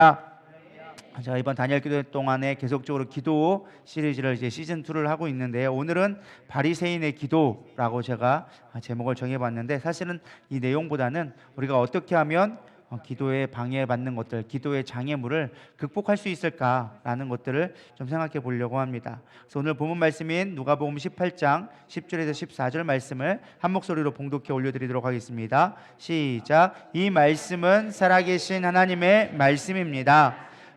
자, 이번 다니엘 기도 동안에 계속적으로 기도 시리즈를 이제 시즌 2를 하고 있는데요. 오늘은 바리새인의 기도라고 제가 제목을 정해봤는데, 사실은 이 내용보다는 우리가 어떻게 하면 기도에 방해받는 것들, 기도의 장애물을 극복할 수 있을까라는 것들을 좀 생각해 보려고 합니다. 그래서 오늘 본문 말씀인 누가복음 18장 10절에서 14절 말씀을 한 목소리로 봉독해 올려드리도록 하겠습니다. 시작. 이 말씀은 살아계신 하나님의 말씀입니다.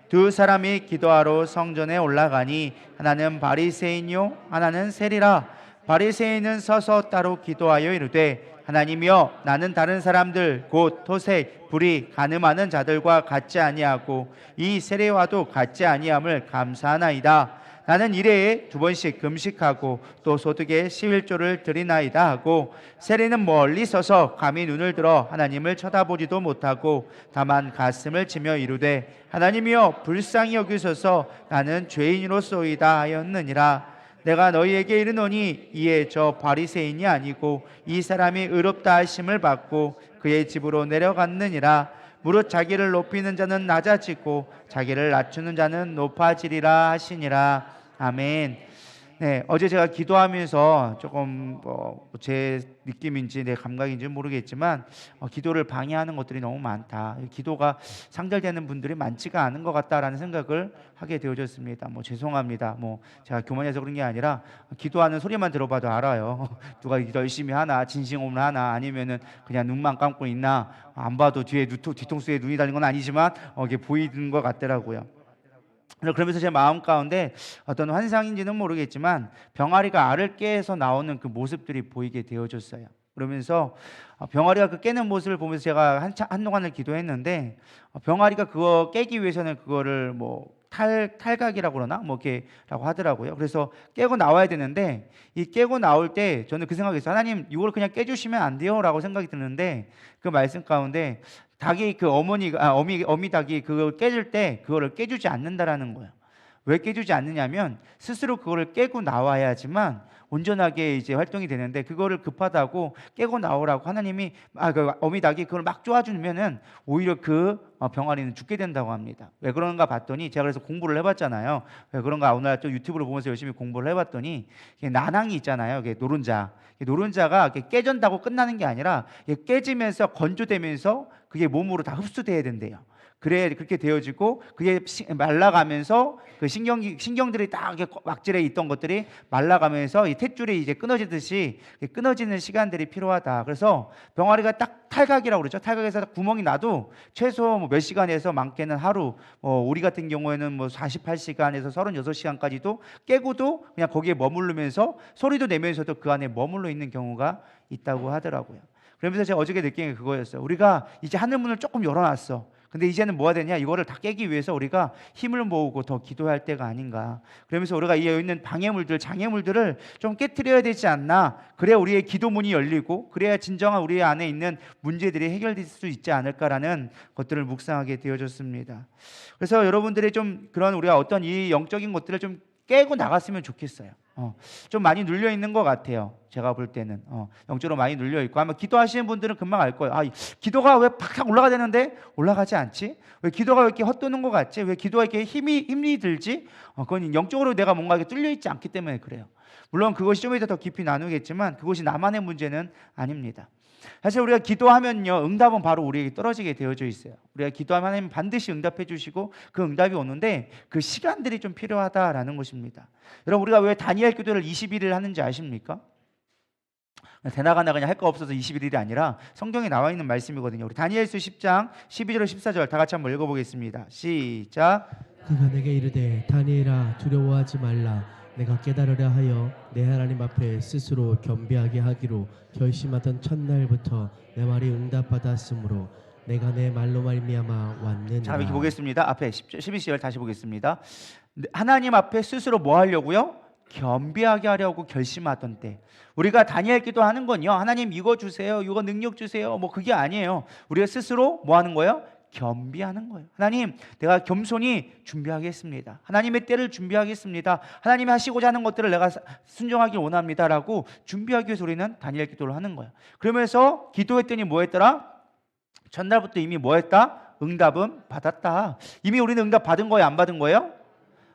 두 사람이 기도하러 성전에 올라가니 하나는 바리새인이요 하나는 세리라. 바리새인은 서서 따로 기도하여 이르되, 하나님이여, 나는 다른 사람들 곧 토색, 불의, 간음하는 자들과 같지 아니하고 이 세례와도 같지 아니함을 감사하나이다. 나는 일회에 2번씩 금식하고 또 소득에 11조를 드리나이다 하고, 세리는 멀리 서서 감히 눈을 들어 하나님을 쳐다보지도 못하고 다만 가슴을 치며 이르되, 하나님이여, 불쌍히 여기소서, 나는 죄인으로소이다 하였느니라. 내가 너희에게 이르노니 이에 저 바리새인이 아니고 이 사람이 의롭다 하심을 받고 그의 집으로 내려갔느니라. 무릇 자기를 높이는 자는 낮아지고 자기를 낮추는 자는 높아지리라 하시니라. 아멘. 네, 어제 제가 기도하면서 조금 제 느낌인지 내 감각인지 모르겠지만 기도를 방해하는 것들이 너무 많다. 기도가 상달되는 분들이 많지가 않은 것 같다라는 생각을 하게 되어졌습니다. 죄송합니다. 제가 교만해서 그런 게 아니라 기도하는 소리만 들어봐도 알아요. 누가 기도 열심히 하나, 진심으로 하나, 아니면은 그냥 눈만 감고 있나, 안 봐도 뒤통수에 눈이 달린 건 아니지만 이게 보이는 것 같더라고요. 그러면서 제 마음 가운데 어떤 환상인지는 모르겠지만 병아리가 알을 깨서 나오는 그 모습들이 보이게 되어졌어요. 그러면서 병아리가 그 깨는 모습을 보면서 제가 한동안을 기도했는데, 병아리가 그거 깨기 위해서는 그거를 탈각이라고 그러나 이렇게라고 하더라고요. 그래서 깨고 나와야 되는데, 이 깨고 나올 때 저는 그 생각이 있어요. 하나님, 이걸 그냥 깨주시면 안 돼요라고 생각이 드는데, 그 말씀 가운데 닭이 그 어미 닭이 그걸 깨질 때 그거를 깨주지 않는다라는 거예요. 왜 깨주지 않느냐면 스스로 그거를 깨고 나와야지만 온전하게 이제 활동이 되는데, 그거를 급하다고 깨고 나오라고 하나님이 그 어미 닭이 그걸 막 쪼아주면은 오히려 그 병아리는 죽게 된다고 합니다. 왜 그런가 봤더니, 제가 그래서 공부를 해봤잖아요. 왜 그런가 오늘 또 유튜브를 보면서 열심히 공부를 해봤더니, 나낭이 있잖아요. 이게 노른자가 깨진다고 끝나는 게 아니라 깨지면서 건조되면서 그게 몸으로 다 흡수돼야 된대요. 그래, 그렇게 되어지고 그게 말라가면서 그 신경들이 딱 막질에 있던 것들이 말라가면서 이 탯줄이 이제 끊어지듯이 끊어지는 시간들이 필요하다. 그래서 병아리가 딱 탈각이라고 그러죠. 탈각에서 구멍이 나도 최소 몇 시간에서 많게는 하루, 우리 같은 경우에는 48시간에서 36시간까지도 깨고도 그냥 거기에 머무르면서 소리도 내면서도 그 안에 머물러 있는 경우가 있다고 하더라고요. 그러면서 제가 어저께 느낀 게 그거였어요. 우리가 이제 하늘문을 조금 열어놨어. 근데 이제는 뭐가 되냐? 이거를 다 깨기 위해서 우리가 힘을 모으고 더 기도할 때가 아닌가. 그러면서 우리가 이 있는 방해물들, 장애물들을 좀 깨트려야 되지 않나. 그래야 우리의 기도문이 열리고, 그래야 진정한 우리 안에 있는 문제들이 해결될 수 있지 않을까라는 것들을 묵상하게 되어졌습니다. 그래서 여러분들이 좀 그런 우리가 어떤 이 영적인 것들을 좀 깨고 나갔으면 좋겠어요. 좀 많이 눌려 있는 것 같아요. 제가 볼 때는 영적으로 많이 눌려 있고, 아마 기도하시는 분들은 금방 알 거예요. 기도가 왜 팍팍 올라가야 되는데 올라가지 않지? 왜 기도가 왜 이렇게 헛도는 것 같지? 왜 기도가 이렇게 힘이 들지? 그건 영적으로 내가 뭔가 이렇게 뚫려 있지 않기 때문에 그래요. 물론 그것이 좀 이따 더 깊이 나누겠지만 그것이 나만의 문제는 아닙니다. 사실 우리가 기도하면요, 응답은 바로 우리에게 떨어지게 되어져 있어요. 우리가 기도하면 하나님 반드시 응답해 주시고 그 응답이 오는데 그 시간들이 좀 필요하다라는 것입니다. 여러분, 우리가 왜 다니엘 기도를 20일을 하는지 아십니까? 대나가나 그냥 할 거 없어서 21일이 아니라 성경에 나와 있는 말씀이거든요. 우리 다니엘서 10장 12절 14절 다 같이 한번 읽어보겠습니다. 시작. 그가 내게 이르되, 다니엘아, 두려워하지 말라. 내가 깨달으려 하여 내 하나님 앞에 스스로 겸비하게 하기로 결심하던 첫날부터 내 말이 응답받았으므로 내가 내 말로 말미암아 왔느니라. 자, 이렇게 보겠습니다. 앞에 12절 다시 보겠습니다. 하나님 앞에 스스로 뭐 하려고요? 겸비하게 하려고 결심하던 때. 우리가 다니엘 기도하는 건요, 하나님 이거 주세요, 이거 능력 주세요, 그게 아니에요. 우리가 스스로 뭐 하는 거예요? 겸비하는 거예요. 하나님, 내가 겸손히 준비하겠습니다. 하나님의 때를 준비하겠습니다. 하나님이 하시고자 하는 것들을 내가 순종하길 원합니다라고 준비하기 위해서 우리는 다니엘 기도를 하는 거예요. 그러면서 기도했더니 뭐 했더라? 전날부터 이미 뭐 했다? 응답은 받았다. 이미 우리는 응답 받은 거예요, 안 받은 거예요?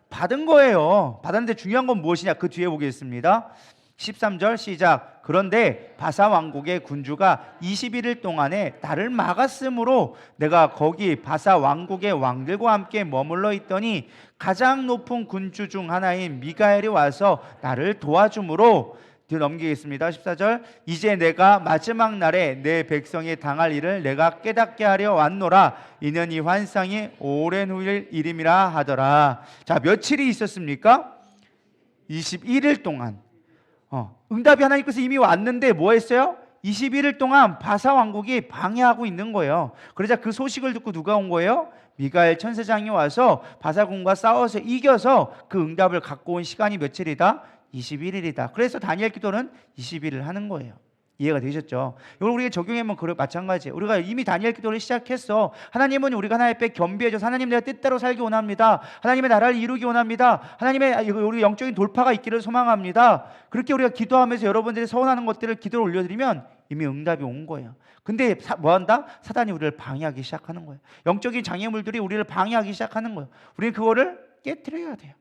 받은 거예요. 받았는데 중요한 건 무엇이냐? 그 뒤에 보겠습니다. 13절 시작. 그런데 바사 왕국의 군주가 21일 동안에 나를 막았으므로 내가 거기 바사 왕국의 왕들과 함께 머물러 있더니 가장 높은 군주 중 하나인 미가엘이 와서 나를 도와주므로, 뒤로 넘기겠습니다. 14절. 이제 내가 마지막 날에 내 백성이 당할 일을 내가 깨닫게 하려 왔노라. 이는 이 환상이 오랜 후일 일임이라 하더라. 자, 며칠이 있었습니까? 21일 동안. 응답이 하나님께서 이미 왔는데 뭐 했어요? 21일 동안 바사 왕국이 방해하고 있는 거예요. 그러자 그 소식을 듣고 누가 온 거예요? 미가엘 천사장이 와서 바사군과 싸워서 이겨서 그 응답을 갖고 온 시간이 며칠이다? 21일이다. 그래서 다니엘 기도는 20일을 하는 거예요. 이해가 되셨죠? 이걸 우리가 적용하면 마찬가지예요. 우리가 이미 다니엘 기도를 시작했어. 하나님은 우리가 하나님 앞에 겸비해져서 하나님 내가 뜻대로 살기 원합니다. 하나님의 나라를 이루기 원합니다. 하나님의 우리 영적인 돌파가 있기를 소망합니다. 그렇게 우리가 기도하면서 여러분들이 서원하는 것들을 기도로 올려드리면 이미 응답이 온 거예요. 근데 뭐한다? 사단이 우리를 방해하기 시작하는 거예요. 영적인 장애물들이 우리를 방해하기 시작하는 거예요. 우리는 그거를 깨트려야 돼요.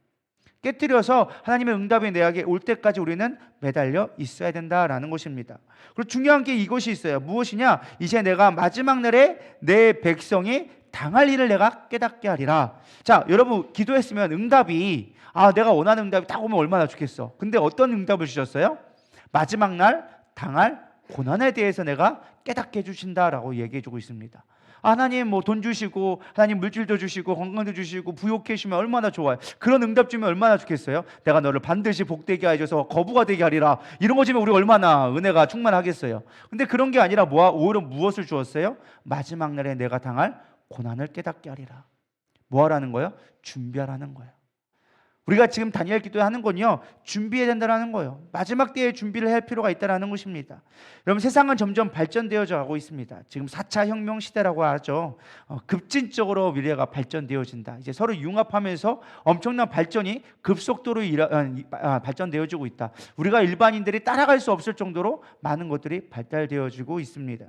깨뜨려서 하나님의 응답이 내게 올 때까지 우리는 매달려 있어야 된다라는 것입니다. 그리고 중요한 게 이것이 있어요. 무엇이냐? 이제 내가 마지막 날에 내 백성이 당할 일을 내가 깨닫게 하리라. 자, 여러분 기도했으면 응답이 내가 원하는 응답이 딱 오면 얼마나 좋겠어. 근데 어떤 응답을 주셨어요? 마지막 날 당할 고난에 대해서 내가 깨닫게 해주신다라고 얘기해주고 있습니다. 하나님 뭐 돈 주시고, 하나님 물질도 주시고, 건강도 주시고, 부욕해 주시면 얼마나 좋아요. 그런 응답 주면 얼마나 좋겠어요. 내가 너를 반드시 복되게 해줘서 거부가 되게 하리라. 이런 거 주면 우리가 얼마나 은혜가 충만하겠어요. 근데 그런 게 아니라 오히려 무엇을 주었어요? 마지막 날에 내가 당할 고난을 깨닫게 하리라. 뭐 하라는 거예요? 준비하라는 거예요. 우리가 지금 다니엘 기도하는 건요, 준비해야 된다는 거예요. 마지막 때에 준비를 할 필요가 있다는 것입니다. 여러분, 세상은 점점 발전되어져 가고 있습니다. 지금 4차 혁명 시대라고 하죠. 급진적으로 미래가 발전되어진다. 이제 서로 융합하면서 엄청난 발전이 급속도로 발전되어지고 있다. 우리가 일반인들이 따라갈 수 없을 정도로 많은 것들이 발달되어지고 있습니다.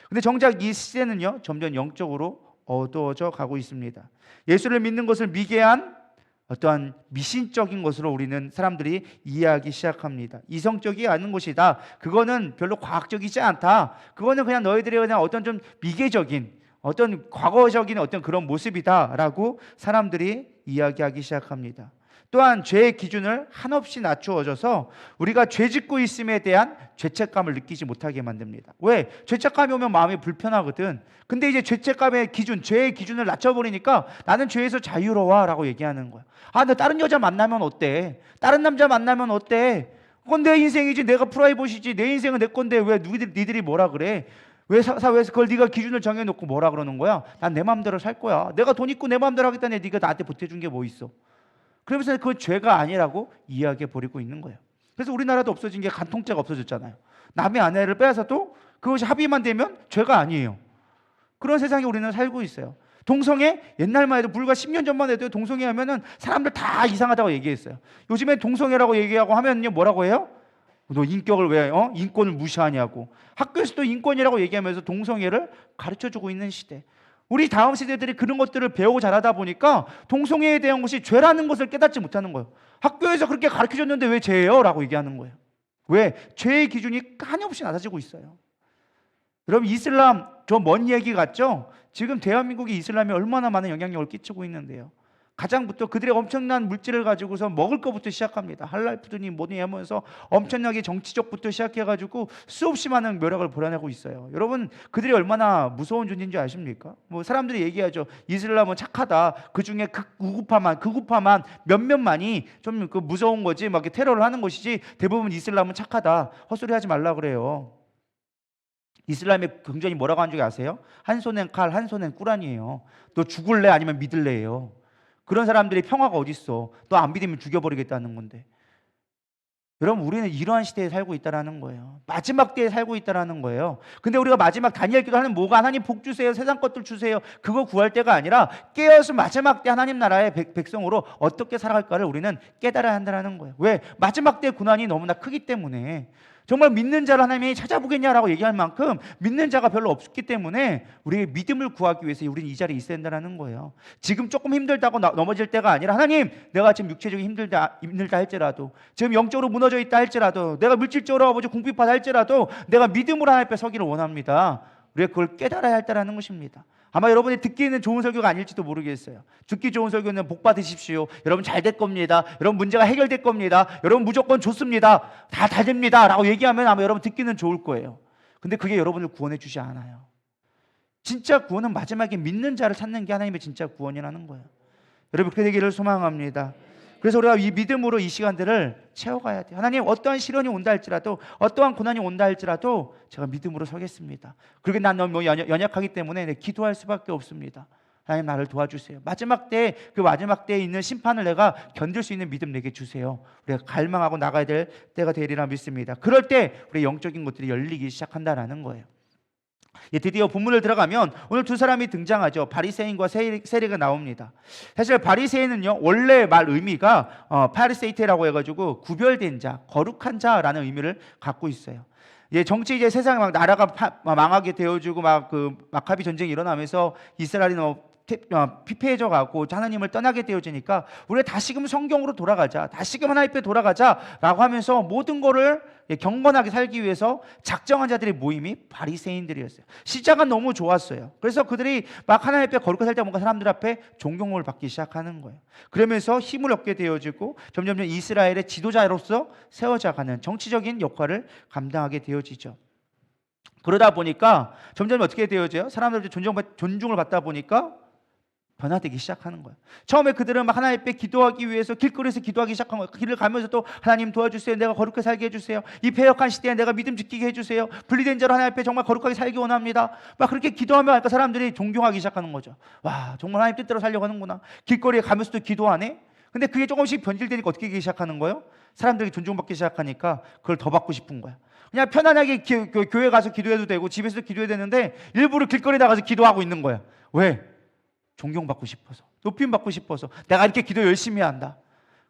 근데 정작 이 시대는요, 점점 영적으로 어두워져 가고 있습니다. 예수를 믿는 것을 미개한 어떠한 미신적인 것으로 우리는 사람들이 이해하기 시작합니다. 이성적이 않은 것이다. 그거는 별로 과학적이지 않다. 그거는 그냥 너희들의 그냥 어떤 좀 미개적인, 어떤 과거적인 어떤 그런 모습이다라고 사람들이 이야기하기 시작합니다. 또한 죄의 기준을 한없이 낮추어져서 우리가 죄 짓고 있음에 대한 죄책감을 느끼지 못하게 만듭니다. 왜? 죄책감이 오면 마음이 불편하거든. 근데 이제 죄책감의 기준, 죄의 기준을 낮춰버리니까 나는 죄에서 자유로워라고 얘기하는 거야. 나 다른 여자 만나면 어때? 다른 남자 만나면 어때? 그건 내 인생이지, 내가 프라이버시지, 내 인생은 내 건데 왜 니들이 뭐라 그래? 왜 사회에서 그걸 네가 기준을 정해놓고 뭐라 그러는 거야? 난 내 마음대로 살 거야. 내가 돈 있고 내 마음대로 하겠다니 네가 나한테 보태준 게 뭐 있어? 그러면서 그건 죄가 아니라고 이야기해 버리고 있는 거예요. 그래서 우리나라도 없어진 게 간통죄가 없어졌잖아요. 남의 아내를 빼앗아도 그것이 합의만 되면 죄가 아니에요. 그런 세상에 우리는 살고 있어요. 동성애, 옛날만 해도 불과 10년 전만 해도 동성애 하면은 사람들 다 이상하다고 얘기했어요. 요즘엔 동성애라고 얘기하고 하면요 뭐라고 해요? 너 인격을 왜 인권을 무시하냐고. 학교에서도 인권이라고 얘기하면서 동성애를 가르쳐주고 있는 시대. 우리 다음 세대들이 그런 것들을 배우고 자라다 보니까 동성애에 대한 것이 죄라는 것을 깨닫지 못하는 거예요. 학교에서 그렇게 가르쳐줬는데 왜 죄예요? 라고 얘기하는 거예요. 왜? 죄의 기준이 한없이 낮아지고 있어요. 여러분, 이슬람 저 먼 얘기 같죠? 지금 대한민국이 이슬람이 얼마나 많은 영향력을 끼치고 있는데요. 가장부터 그들의 엄청난 물질을 가지고서 먹을 것부터 시작합니다. 할랄푸드니 뭐니 하면서 엄청나게 정치적부터 시작해가지고 수없이 많은 묘락을 벌여내고 있어요. 여러분, 그들이 얼마나 무서운 존재인 줄 아십니까? 뭐 사람들이 얘기하죠. 이슬람은 착하다. 그 중에 극우파만 몇몇만이 좀 그 무서운 거지, 막 이렇게 테러를 하는 것이지 대부분 이슬람은 착하다. 헛소리하지 말라 그래요. 이슬람의 굉장히 뭐라고 하는 줄 아세요? 한 손엔 칼, 한 손엔 꾸란이에요. 너 죽을래 아니면 믿을래예요. 그런 사람들이 평화가 어디 있어? 너 안 믿으면 죽여버리겠다는 건데. 여러분, 우리는 이러한 시대에 살고 있다라는 거예요. 마지막 때에 살고 있다라는 거예요. 근데 우리가 마지막 다니엘 기도하는 뭐가 하나님 복 주세요, 세상 것들 주세요, 그거 구할 때가 아니라 깨어서 마지막 때 하나님 나라의 백성으로 어떻게 살아갈까를 우리는 깨달아야 한다는 거예요. 왜? 마지막 때 고난이 너무나 크기 때문에. 정말 믿는 자를 하나님이 찾아보겠냐라고 얘기할 만큼 믿는 자가 별로 없기 때문에 우리의 믿음을 구하기 위해서 우리는 이 자리에 있어야 된다는 거예요. 지금 조금 힘들다고 넘어질 때가 아니라 하나님, 내가 지금 육체적인 힘들다 할지라도, 지금 영적으로 무너져 있다 할지라도, 내가 물질적으로 아버지 궁핍하다 할지라도 내가 믿음으로 하나님 앞에 서기를 원합니다. 우리가 그걸 깨달아야 할다라는 것입니다. 아마 여러분이 듣기에는 좋은 설교가 아닐지도 모르겠어요. 듣기 좋은 설교는 복 받으십시오. 여러분 잘 될 겁니다. 여러분 문제가 해결될 겁니다. 여러분 무조건 좋습니다. 다 됩니다. 라고 얘기하면 아마 여러분 듣기는 좋을 거예요. 근데 그게 여러분을 구원해 주지 않아요. 진짜 구원은 마지막에 믿는 자를 찾는 게 하나님의 진짜 구원이라는 거예요. 여러분 그렇게 되기를 소망합니다. 그래서 우리가 이 믿음으로 이 시간들을 채워가야 돼요. 하나님, 어떠한 시련이 온다 할지라도, 어떠한 고난이 온다 할지라도 제가 믿음으로 서겠습니다. 그렇게 난 너무 연약하기 때문에 기도할 수밖에 없습니다. 하나님, 나를 도와주세요. 마지막 때에, 그 마지막 때에 있는 심판을 내가 견딜 수 있는 믿음 내게 주세요. 우리가 갈망하고 나가야 될 때가 되리라 믿습니다. 그럴 때 우리 영적인 것들이 열리기 시작한다는 거예요. 드디어 본문을 들어가면 오늘 두 사람이 등장하죠. 바리새인과 세리가 나옵니다. 사실 바리새인은요, 원래 말 의미가 파리세이테라고 해가지고 구별된 자, 거룩한 자라는 의미를 갖고 있어요. 정치 이제 세상 막 나라가 망하게 되어지고 막 그 마카비 전쟁이 일어나면서 이스라엘이 피폐해져 가고 하나님을 떠나게 되어지니까 우리가 다시금 성경으로 돌아가자, 다시금 하나님 앞에 돌아가자라고 하면서 모든 거를 경건하게 살기 위해서 작정한 자들의 모임이 바리새인들이었어요. 시작은 너무 좋았어요. 그래서 그들이 막 하나님 앞에 거룩하게 살 때 뭔가 사람들 앞에 존경을 받기 시작하는 거예요. 그러면서 힘을 얻게 되어지고 점점 이스라엘의 지도자로서 세워져가는 정치적인 역할을 감당하게 되어지죠. 그러다 보니까 점점 어떻게 되어져요? 사람들한테 존중을 받다 보니까 변화되기 시작하는 거예요. 처음에 그들은 막 하나님 앞에 기도하기 위해서 길거리에서 기도하기 시작한 거예요. 길을 가면서 또 하나님 도와주세요. 내가 거룩하게 살게 해주세요. 이 패역한 시대에 내가 믿음 지키게 해주세요. 분리된 자로 하나님 앞에 정말 거룩하게 살기 원합니다. 막 그렇게 기도하면 사람들이 존경하기 시작하는 거죠. 와, 정말 하나님 뜻대로 살려고 하는구나. 길거리에 가면서도 기도하네. 근데 그게 조금씩 변질되니까 어떻게 하기 시작하는 거예요? 사람들이 존중받기 시작하니까 그걸 더 받고 싶은 거야. 그냥 편안하게 교회 가서 기도해도 되고 집에서도 기도해야 되는데 일부러 길거리에 나가서 기도하고 있는 거야. 왜? 존경받고 싶어서, 높임 받고 싶어서, 내가 이렇게 기도 열심히 한다.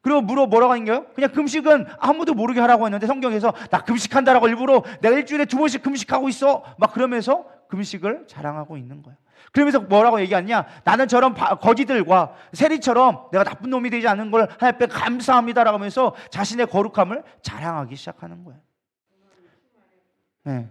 그리고 뭐라고 하는 거예요? 그냥 금식은 아무도 모르게 하라고 했는데 성경에서 나 금식한다라고 일부러 내가 일주일에 2번씩 금식하고 있어 막 그러면서 금식을 자랑하고 있는 거예요. 그러면서 뭐라고 얘기하냐? 나는 저런 거지들과 세리처럼 내가 나쁜 놈이 되지 않는 걸 하나님 앞에 감사합니다라고 하면서 자신의 거룩함을 자랑하기 시작하는 거예요. 네.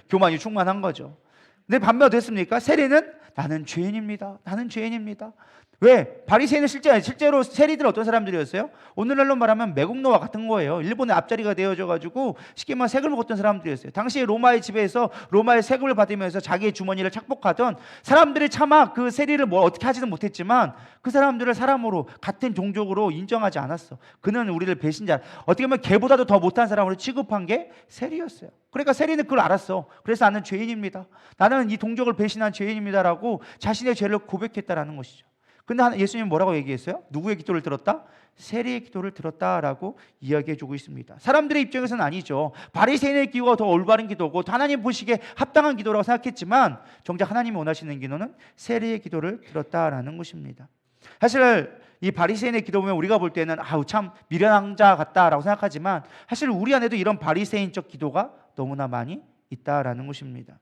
교만이 충만한 거죠. 근데 반면 어땠습니까? 세리는 나는 죄인입니다. 나는 죄인입니다. 왜? 바리새인은 실제로 세리들 어떤 사람들이었어요? 오늘날로 말하면 매국노와 같은 거예요. 일본의 앞자리가 되어져가지고 쉽게 말하면 세금을 먹었던 사람들이었어요. 당시에 로마의 지배에서 로마의 세금을 받으면서 자기의 주머니를 착복하던 사람들이 차마 그 세리를 뭐 어떻게 하지는 못했지만 그 사람들을 사람으로 같은 종족으로 인정하지 않았어. 그는 우리를 배신자, 어떻게 보면 걔보다도 더 못한 사람으로 취급한 게 세리였어요. 그러니까 세리는 그걸 알았어. 그래서 나는 죄인입니다. 나는 이 동족을 배신한 죄인입니다라고 자신의 죄를 고백했다라는 것이죠. 근데 예수님은 뭐라고 얘기했어요? 누구의 기도를 들었다? 세리의 기도를 들었다라고 이야기해주고 있습니다. 사람들의 입장에서는 아니죠. 바리새인의 기도가 더 올바른 기도고 하나님 보시기에 합당한 기도라고 생각했지만 정작 하나님이 원하시는 기도는 세리의 기도를 들었다라는 것입니다. 사실 이 바리새인의 기도 보면 우리가 볼 때는 아우 참 미련한 자 같다라고 생각하지만 사실 우리 안에도 이런 바리새인적 기도가 너무나 많이 있다라는 것입니다.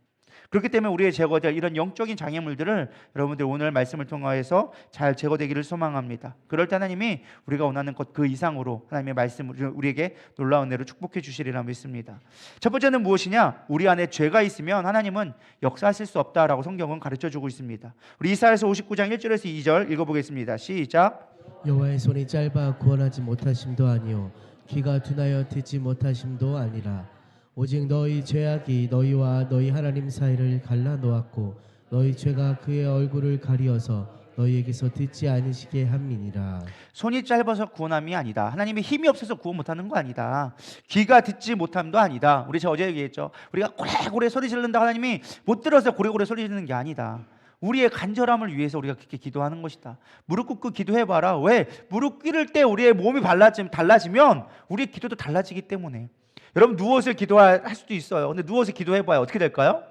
그렇기 때문에 우리의 제거될 이런 영적인 장애물들을 여러분들 오늘 말씀을 통해서 잘 제거되기를 소망합니다. 그럴 때 하나님이 우리가 원하는 것 그 이상으로 하나님의 말씀을 우리에게 놀라운 은혜로 축복해 주시리라 믿습니다. 첫 번째는 무엇이냐? 우리 안에 죄가 있으면 하나님은 역사하실 수 없다라고 성경은 가르쳐주고 있습니다. 우리 이사야서 59장 1절에서 2절 읽어보겠습니다. 시작. 여호와의 손이 짧아 구원하지 못하심도 아니요 귀가 둔하여 듣지 못하심도 아니라 오직 너희 죄악이 너희와 너희 하나님 사이를 갈라 놓았고 너희 죄가 그의 얼굴을 가리어서 너희에게서 듣지 않으시게 함이니라. 손이 짧아서 구원함이 아니다. 하나님의 힘이 없어서 구원 못하는 거 아니다. 귀가 듣지 못함도 아니다. 제가 어제 얘기했죠. 우리가 고래고래 소리 지른다 하나님이 못 들어서 고래고래 소리 지르는 게 아니다. 우리의 간절함을 위해서 우리가 그렇게 기도하는 것이다. 무릎 꿇고 기도해봐라. 왜? 무릎 꿇을 때 우리의 몸이 달라지면 우리의 기도도 달라지기 때문에. 여러분 누워서 기도할 수도 있어요. 근데 누워서 기도해봐요. 어떻게 될까요?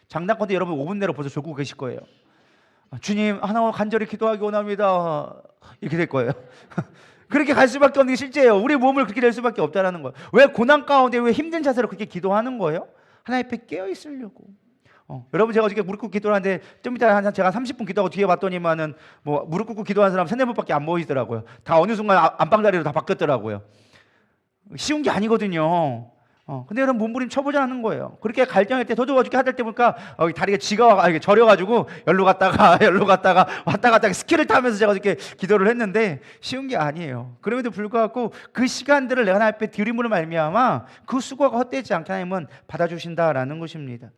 장난건데 여러분 5분 내로 벌써 졸고 계실 거예요. 주님 하나만 간절히 기도하기 원합니다. 이렇게 될 거예요. 그렇게 갈 수밖에 없는 게 실제예요. 우리 몸을 그렇게 될 수밖에 없다라는 거예요. 왜 고난 가운데 왜 힘든 자세로 그렇게 기도하는 거예요? 하나님 앞에 깨어 있으려고. 여러분 제가 어저께 무릎 꿇고 기도하는데 좀 이따 제가 30분 기도하고 뒤에 봤더니만은 뭐 무릎 꿇고 기도하는 사람 3-4분밖에 안 보이더라고요. 다 어느 순간 안방자리로 다 바뀌었더라고요. 쉬운 게 아니거든요. 근데 여러분 몸부림 쳐보자는 거예요. 그렇게 갈등할 때 저도 어저께 하다 때 보니까 다리가 지가 저려가지고 열로 갔다가 왔다 갔다 스키를 타면서 제가 이렇게 기도를 했는데 쉬운 게 아니에요. 그럼에도 불구하고 그 시간들을 내가 하나님 앞에 드림으로 말미암아 그 수고가 헛되지 않게 하나님은 받아주신다라는 것입니다.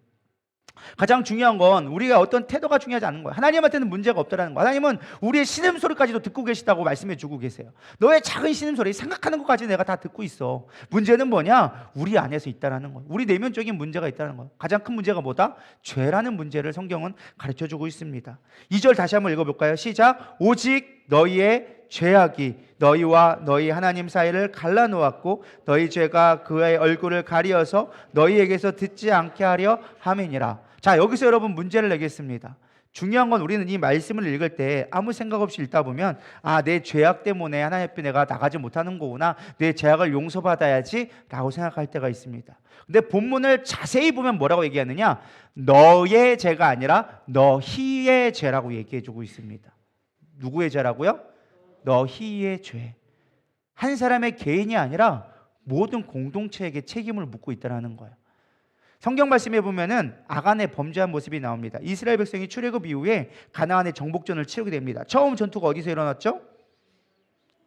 가장 중요한 건 우리가 어떤 태도가 중요하지 않은 거예요. 하나님한테는 문제가 없다라는 거예요. 하나님은 우리의 신음소리까지도 듣고 계시다고 말씀해 주고 계세요. 너의 작은 신음소리, 생각하는 것까지 내가 다 듣고 있어. 문제는 뭐냐? 우리 안에서 있다라는 거예요. 우리 내면적인 문제가 있다는 거예요. 가장 큰 문제가 뭐다? 죄라는 문제를 성경은 가르쳐 주고 있습니다. 2절 다시 한번 읽어볼까요? 시작. 오직 너희의 죄악이 너희와 너희 하나님 사이를 갈라놓았고 너희 죄가 그의 얼굴을 가리어서 너희에게서 듣지 않게 하려 함이니라. 자, 여기서 여러분 문제를 내겠습니다. 중요한 건 우리는 이 말씀을 읽을 때 아무 생각 없이 읽다 보면 내 죄악 때문에 하나님 앞에 내가 나가지 못하는 거구나, 내 죄악을 용서받아야지 라고 생각할 때가 있습니다. 근데 본문을 자세히 보면 뭐라고 얘기하느냐? 너의 죄가 아니라 너희의 죄라고 얘기해 주고 있습니다. 누구의 죄라고요? 너희의 죄. 한 사람의 개인이 아니라 모든 공동체에게 책임을 묻고 있다는 거예요. 성경 말씀에 보면은 아간의 범죄한 모습이 나옵니다. 이스라엘 백성이 출애굽 이후에 가나안의 정복전을 치르게 됩니다. 처음 전투가 어디서 일어났죠?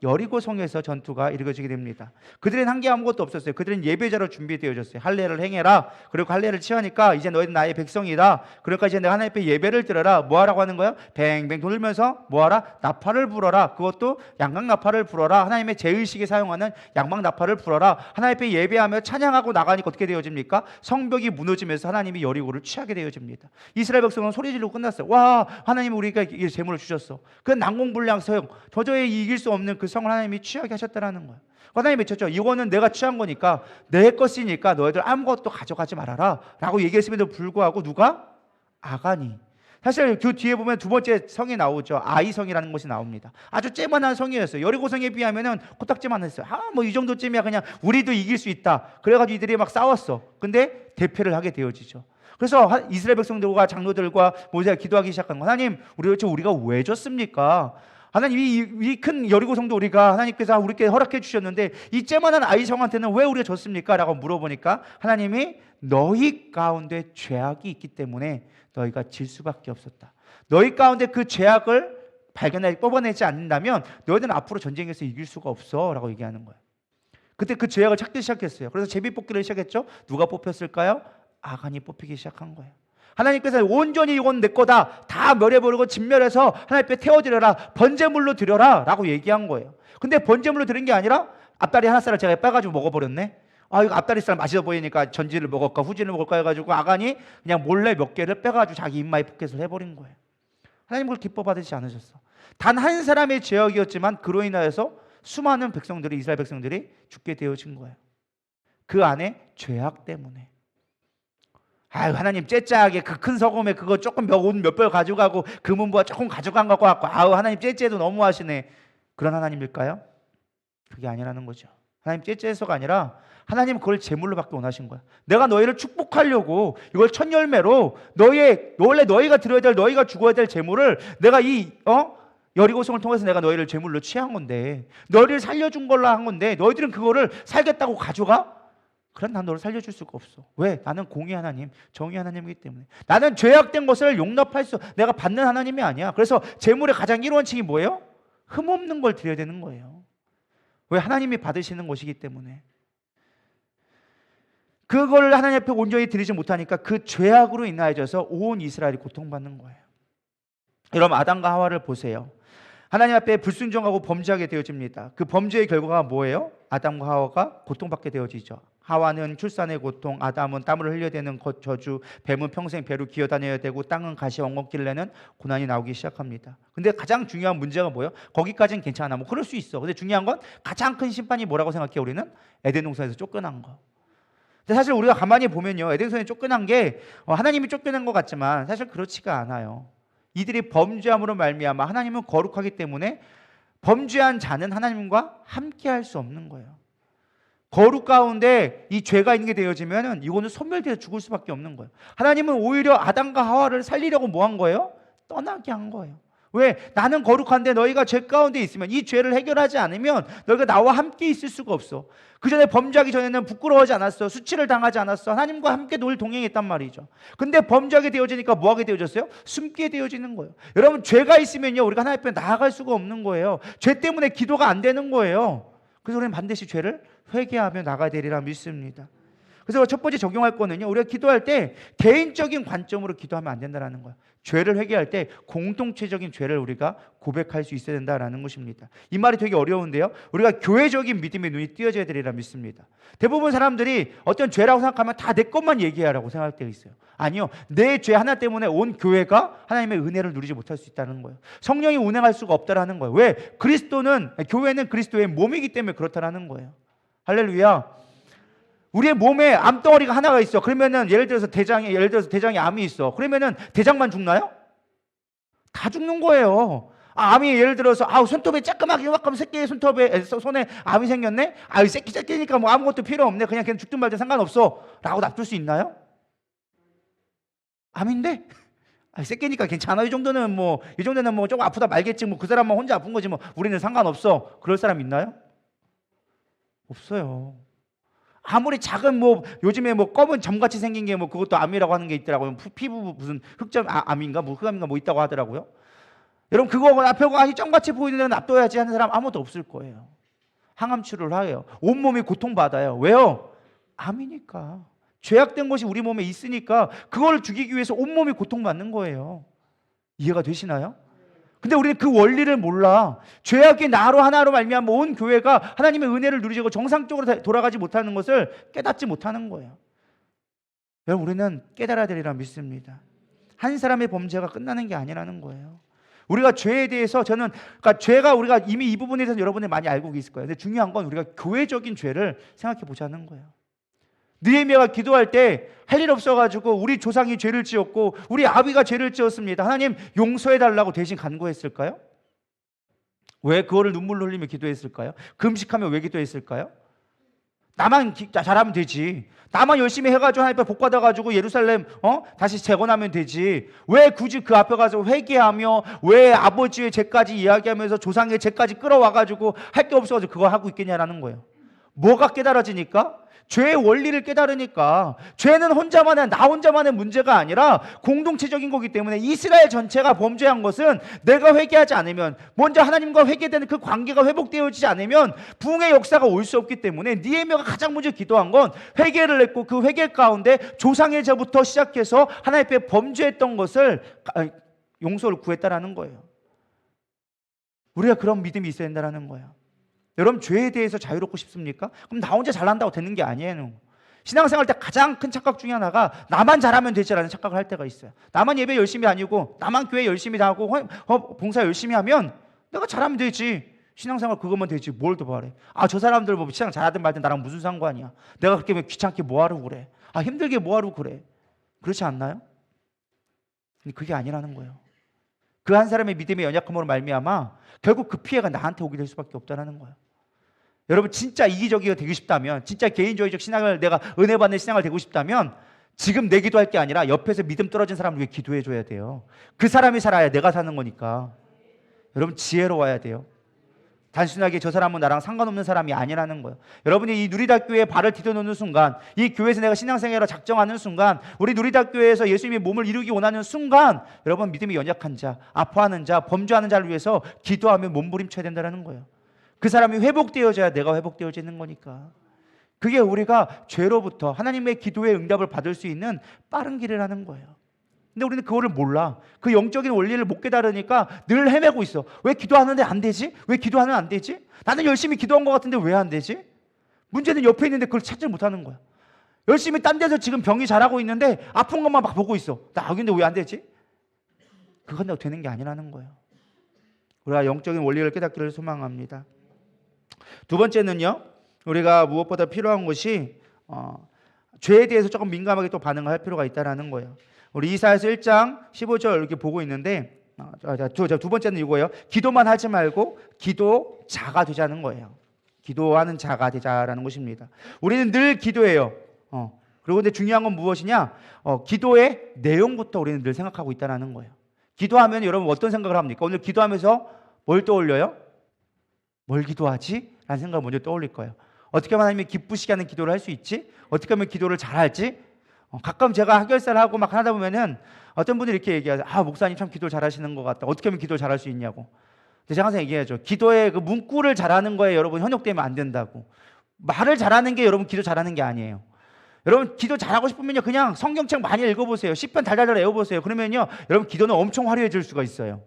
여리고성에서 전투가 이루어지게 됩니다. 그들은 한 게 아무것도 없었어요. 그들은 예배자로 준비되어졌어요. 할례를 행해라. 그리고 할례를 취하니까 이제 너희는 나의 백성이다. 그러니까 이제 내가 하나님 앞에 예배를 드려라. 뭐 하라고 하는 거예요? 뱅뱅 돌면서 뭐 하라? 나팔을 불어라. 그것도 양각 나팔을 불어라. 하나님의 제의식에 사용하는 양막 나팔을 불어라. 하나님 앞에 예배하며 찬양하고 나가니까 어떻게 되어집니까? 성벽이 무너지면서 하나님이 여리고를 취하게 되어집니다. 이스라엘 백성은 소리 지르고 끝났어요. 와, 하나님이 우리가 이 재물을 주셨어. 그 난공불량 서역, 도저히 이길 수 없는 그 성을 하나님이 취하게 하셨다라는 거예요. 하나님이 외쳤죠. 이거는 내가 취한 거니까, 내 것이니까 너희들 아무것도 가져가지 말아라 라고 얘기했음에도 불구하고 누가? 아간이. 사실 그 뒤에 보면 두 번째 성이 나오죠. 아이성이라는 것이 나옵니다. 아주 쬐만한 성이었어요. 여리고성에 비하면은 코딱지만 했어요. 뭐 이 정도쯤이야 그냥 우리도 이길 수 있다. 그래가지고 이들이 막 싸웠어. 근데 대패를 하게 되어지죠. 그래서 이스라엘 백성들과 장로들과 모세가 기도하기 시작한 거. 하나님, 우리가 왜 졌습니까? 하나님, 이 큰 여리고성도 우리가 하나님께서 우리께 허락해 주셨는데 이 쬐만한 아이성한테는 왜 우리가 졌습니까? 라고 물어보니까 하나님이 너희 가운데 죄악이 있기 때문에 너희가 질 수밖에 없었다. 너희 가운데 그 죄악을 뽑아내지 않는다면 너희들은 앞으로 전쟁에서 이길 수가 없어 라고 얘기하는 거예요. 그때 그 죄악을 찾기 시작했어요. 그래서 제비 뽑기를 시작했죠. 누가 뽑혔을까요? 아간이 뽑히기 시작한 거예요. 하나님께서 온전히 이건 내 거다, 다 멸해버리고 진멸해서 하나님 앞에 태워드려라, 번제물로 드려라 라고 얘기한 거예요. 근데 번제물로 드린 게 아니라 앞다리 하나살을 제가 빼가지고 먹어버렸네. 이거 앞다리살 맛있어 보이니까 전지를 먹을까 후지를 먹을까 해가지고 아간이 그냥 몰래 몇 개를 빼가지고 자기 입마에 포켓을 해버린 거예요. 하나님 그걸 기뻐 받으시지 않으셨어. 단 한 사람의 죄악이었지만 그로 인하여서 수많은 백성들이, 이스라엘 백성들이 죽게 되어진 거예요. 그 안에 죄악 때문에. 하나님 째째하게 그 큰 서금에 그거 조금 몇 벌 가져가고 금은보화 조금 가져간 것 같고 하나님 째째도 너무하시네. 그런 하나님일까요? 그게 아니라는 거죠. 하나님 째째해서가 아니라 하나님 그걸 제물로 받기 원하신 거야. 내가 너희를 축복하려고 이걸 첫 열매로 원래 너희가 드려야 될, 너희가 죽어야 될 제물을 내가 여리고성을 통해서 내가 너희를 제물로 취한 건데, 너희를 살려준 걸로 한 건데 너희들은 그거를 살겠다고 가져가? 그럼 난 너를 살려줄 수가 없어. 왜? 나는 공의 하나님, 정의 하나님이기 때문에. 나는 죄악된 것을 용납할 내가 받는 하나님이 아니야. 그래서 제물의 가장 1원칙이 뭐예요? 흠없는 걸 드려야 되는 거예요. 왜? 하나님이 받으시는 것이기 때문에. 그걸 하나님 앞에 온전히 드리지 못하니까 그 죄악으로 인하여져서 온 이스라엘이 고통받는 거예요. 여러분, 아담과 하와를 보세요. 하나님 앞에 불순종하고 범죄하게 되어집니다. 그 범죄의 결과가 뭐예요? 아담과 하와가 고통받게 되어지죠. 하와는 출산의 고통, 아담은 땀을 흘려야 되는 저주, 뱀은 평생 배로 기어다녀야 되고 땅은 가시와 엉겅퀴를 내는 고난이 나오기 시작합니다. 근데 가장 중요한 문제가 뭐예요? 거기까지는 괜찮아, 뭐 그럴 수 있어. 근데 중요한 건 가장 큰 심판이 뭐라고 생각해요? 우리는 에덴 동산에서 쫓겨난 거. 근데 사실 우리가 가만히 보면요, 에덴 동산에 쫓겨난 게 하나님이 쫓겨난 것 같지만 사실 그렇지가 않아요. 이들이 범죄함으로 말미암아 하나님은 거룩하기 때문에 범죄한 자는 하나님과 함께 할 수 없는 거예요. 거룩 가운데 이 죄가 있는 게 되어지면은 이거는 소멸돼서 죽을 수밖에 없는 거예요. 하나님은 오히려 아담과 하와를 살리려고 뭐 한 거예요? 떠나게 한 거예요. 왜? 나는 거룩한데 너희가 죄 가운데 있으면, 이 죄를 해결하지 않으면 너희가 나와 함께 있을 수가 없어. 그 전에 범죄하기 전에는 부끄러워하지 않았어. 수치를 당하지 않았어. 하나님과 함께 늘 동행했단 말이죠. 근데 범죄하게 되어지니까 뭐 하게 되어졌어요? 숨게 되어지는 거예요. 여러분, 죄가 있으면요, 우리가 하나님 앞에 나아갈 수가 없는 거예요. 죄 때문에 기도가 안 되는 거예요. 그래서 우리는 반드시 죄를 회개하며 나가야 되리라 믿습니다. 그래서 첫 번째 적용할 거는요, 우리가 기도할 때 개인적인 관점으로 기도하면 안 된다는 거예요. 죄를 회개할 때 공동체적인 죄를 우리가 고백할 수 있어야 된다는 것입니다. 이 말이 되게 어려운데요, 우리가 교회적인 믿음의 눈이 띄어져야 되리라 믿습니다. 대부분 사람들이 어떤 죄라고 생각하면 다 내 것만 얘기하라고 생각할 때가 있어요. 아니요, 내 죄 하나 때문에 온 교회가 하나님의 은혜를 누리지 못할 수 있다는 거예요. 성령이 운행할 수가 없다라는 거예요. 왜? 교회는 그리스도의 몸이기 때문에 그렇다라는 거예요. 할렐루야. 우리의 몸에 암덩어리가 하나가 있어. 그러면은 예를 들어서 대장에 암이 있어. 그러면은 대장만 죽나요? 다 죽는 거예요. 암이 예를 들어서 손톱에 쬐끄맣게 요만큼 새끼의 손에 암이 생겼네. 새끼니까 뭐 아무것도 필요 없네. 그냥 걔는 죽든 말든 상관없어라고 놔둘 수 있나요? 암인데 새끼니까 괜찮아. 이 정도는 뭐 조금 아프다 말겠지. 뭐 그 사람만 혼자 아픈 거지. 뭐 우리는 상관없어. 그럴 사람 있나요? 없어요. 아무리 작은 요즘에 검은 점같이 생긴 게 그것도 암이라고 하는 게 있더라고요. 피부 무슨 암인가 흑암인가 있다고 하더라고요. 여러분, 그거 앞에 점같이 보이는 데는 놔둬야지 하는 사람 아무도 없을 거예요. 항암 치료를 해요. 온몸이 고통받아요. 왜요? 암이니까. 죄악된 것이 우리 몸에 있으니까 그걸 죽이기 위해서 온몸이 고통받는 거예요. 이해가 되시나요? 근데 우리는 그 원리를 몰라. 죄악이 나로 하나로 말미암아 온 교회가 하나님의 은혜를 누리고 정상적으로 돌아가지 못하는 것을 깨닫지 못하는 거예요. 여러분, 우리는 깨달아야 되리라 믿습니다. 한 사람의 범죄가 끝나는 게 아니라는 거예요. 우리가 죄에 대해서 죄가 우리가 이미 이 부분에 대해서 여러분이 많이 알고 계실 거예요. 근데 중요한 건 우리가 교회적인 죄를 생각해 보자는 거예요. 느헤미야가 기도할 때 할 일 없어가지고 우리 조상이 죄를 지었고 우리 아비가 죄를 지었습니다. 하나님 용서해달라고 대신 간구했을까요? 왜 그거를 눈물로 흘리며 기도했을까요? 금식하며 왜 기도했을까요? 나만 잘하면 되지. 나만 열심히 해가지고 하나님 앞에 복 받아가지고 예루살렘 다시 재건하면 되지. 왜 굳이 그 앞에 가서 회개하며, 왜 아버지의 죄까지 이야기하면서 조상의 죄까지 끌어와가지고 할 게 없어가지고 그거 하고 있겠냐라는 거예요. 뭐가 깨달아지니까? 죄의 원리를 깨달으니까. 죄는 나 혼자만의 문제가 아니라 공동체적인 거기 때문에 이스라엘 전체가 범죄한 것은 내가 회개하지 않으면, 먼저 하나님과 회개되는 그 관계가 회복되어지지 않으면 부흥의 역사가 올 수 없기 때문에 느헤미야가 가장 먼저 기도한 건 회개를 했고, 그 회개 가운데 조상의 죄부터 시작해서 하나님 앞에 범죄했던 것을 용서를 구했다라는 거예요. 우리가 그런 믿음이 있어야 된다는 거예요. 여러분, 죄에 대해서 자유롭고 싶습니까? 그럼 나 혼자 잘난다고 되는 게 아니에요. 신앙생활 때 가장 큰 착각 중에 하나가 나만 잘하면 되지라는 착각을 할 때가 있어요. 나만 예배 열심히 다니고 나만 교회 열심히 다니고 봉사 열심히 하면 내가 잘하면 되지. 신앙생활 그것만 되지 뭘 더 바래. 저 사람들 신앙 잘하든 말든 나랑 무슨 상관이야. 내가 그렇게 귀찮게 뭐하러 그래. 힘들게 뭐하러 그래. 그렇지 않나요? 근데 그게 아니라는 거예요. 그 한 사람의 믿음의 연약함으로 말미암아 결국 그 피해가 나한테 오게 될 수밖에 없다는 거예요. 여러분, 진짜 이기적이가 되고 싶다면, 진짜 개인주의적 신앙을, 내가 은혜 받는 신앙을 되고 싶다면 지금 내 기도할 게 아니라 옆에서 믿음 떨어진 사람을 위해 기도해 줘야 돼요. 그 사람이 살아야 내가 사는 거니까. 여러분, 지혜로워야 돼요. 단순하게 저 사람은 나랑 상관없는 사람이 아니라는 거예요. 여러분이 이 누리다교회에 발을 디뎌놓는 순간, 이 교회에서 내가 신앙생활을 작정하는 순간, 우리 누리다교회에서 예수님의 몸을 이루기 원하는 순간, 여러분, 믿음이 연약한 자, 아파하는 자, 범죄하는 자를 위해서 기도하며 몸부림쳐야 된다는 거예요. 그 사람이 회복되어져야 내가 회복되어지는 거니까. 그게 우리가 죄로부터 하나님의 기도의 응답을 받을 수 있는 빠른 길이라는 거예요. 근데 우리는 그거를 몰라. 그 영적인 원리를 못 깨달으니까 늘 헤매고 있어. 왜 기도하는데 안 되지? 왜 기도하면 안 되지? 나는 열심히 기도한 것 같은데 왜 안 되지? 문제는 옆에 있는데 그걸 찾지 못하는 거야. 열심히 딴 데서 지금 병이 자라고 있는데 아픈 것만 막 보고 있어. 나 근데 왜 안 되지? 그건 되는 게 아니라는 거예요. 우리가 영적인 원리를 깨닫기를 소망합니다. 두 번째는요, 우리가 무엇보다 필요한 것이 죄에 대해서 조금 민감하게 또 반응을 할 필요가 있다는 거예요. 우리 이사야서 1장 15절 이렇게 보고 있는데, 두 번째는 이거예요. 기도만 하지 말고 기도자가 되자는 거예요. 기도하는 자가 되자라는 것입니다. 우리는 늘 기도해요. 그리고 근데 중요한 건 무엇이냐? 기도의 내용부터 우리는 늘 생각하고 있다는 거예요. 기도하면 여러분 어떤 생각을 합니까? 오늘 기도하면서 뭘 떠올려요? 뭘 기도하지? 라는 생각을 먼저 떠올릴 거예요. 어떻게 하면 하나님이 기쁘시게 하는 기도를 할 수 있지? 어떻게 하면 기도를 잘할지? 가끔 제가 학열사를 하고 막 하다 보면은 어떤 분들이 이렇게 얘기하세요. 목사님 참 기도 잘하시는 것 같다. 어떻게 하면 기도를 잘할 수 있냐고. 근데 제가 항상 얘기하죠. 기도의 그 문구를 잘하는 거에 여러분 현혹되면 안 된다고. 말을 잘하는 게 여러분 기도 잘하는 게 아니에요. 여러분 기도 잘하고 싶으면요 그냥 성경책 많이 읽어보세요. 시편 달달달 외워보세요. 그러면요 여러분 기도는 엄청 화려해질 수가 있어요.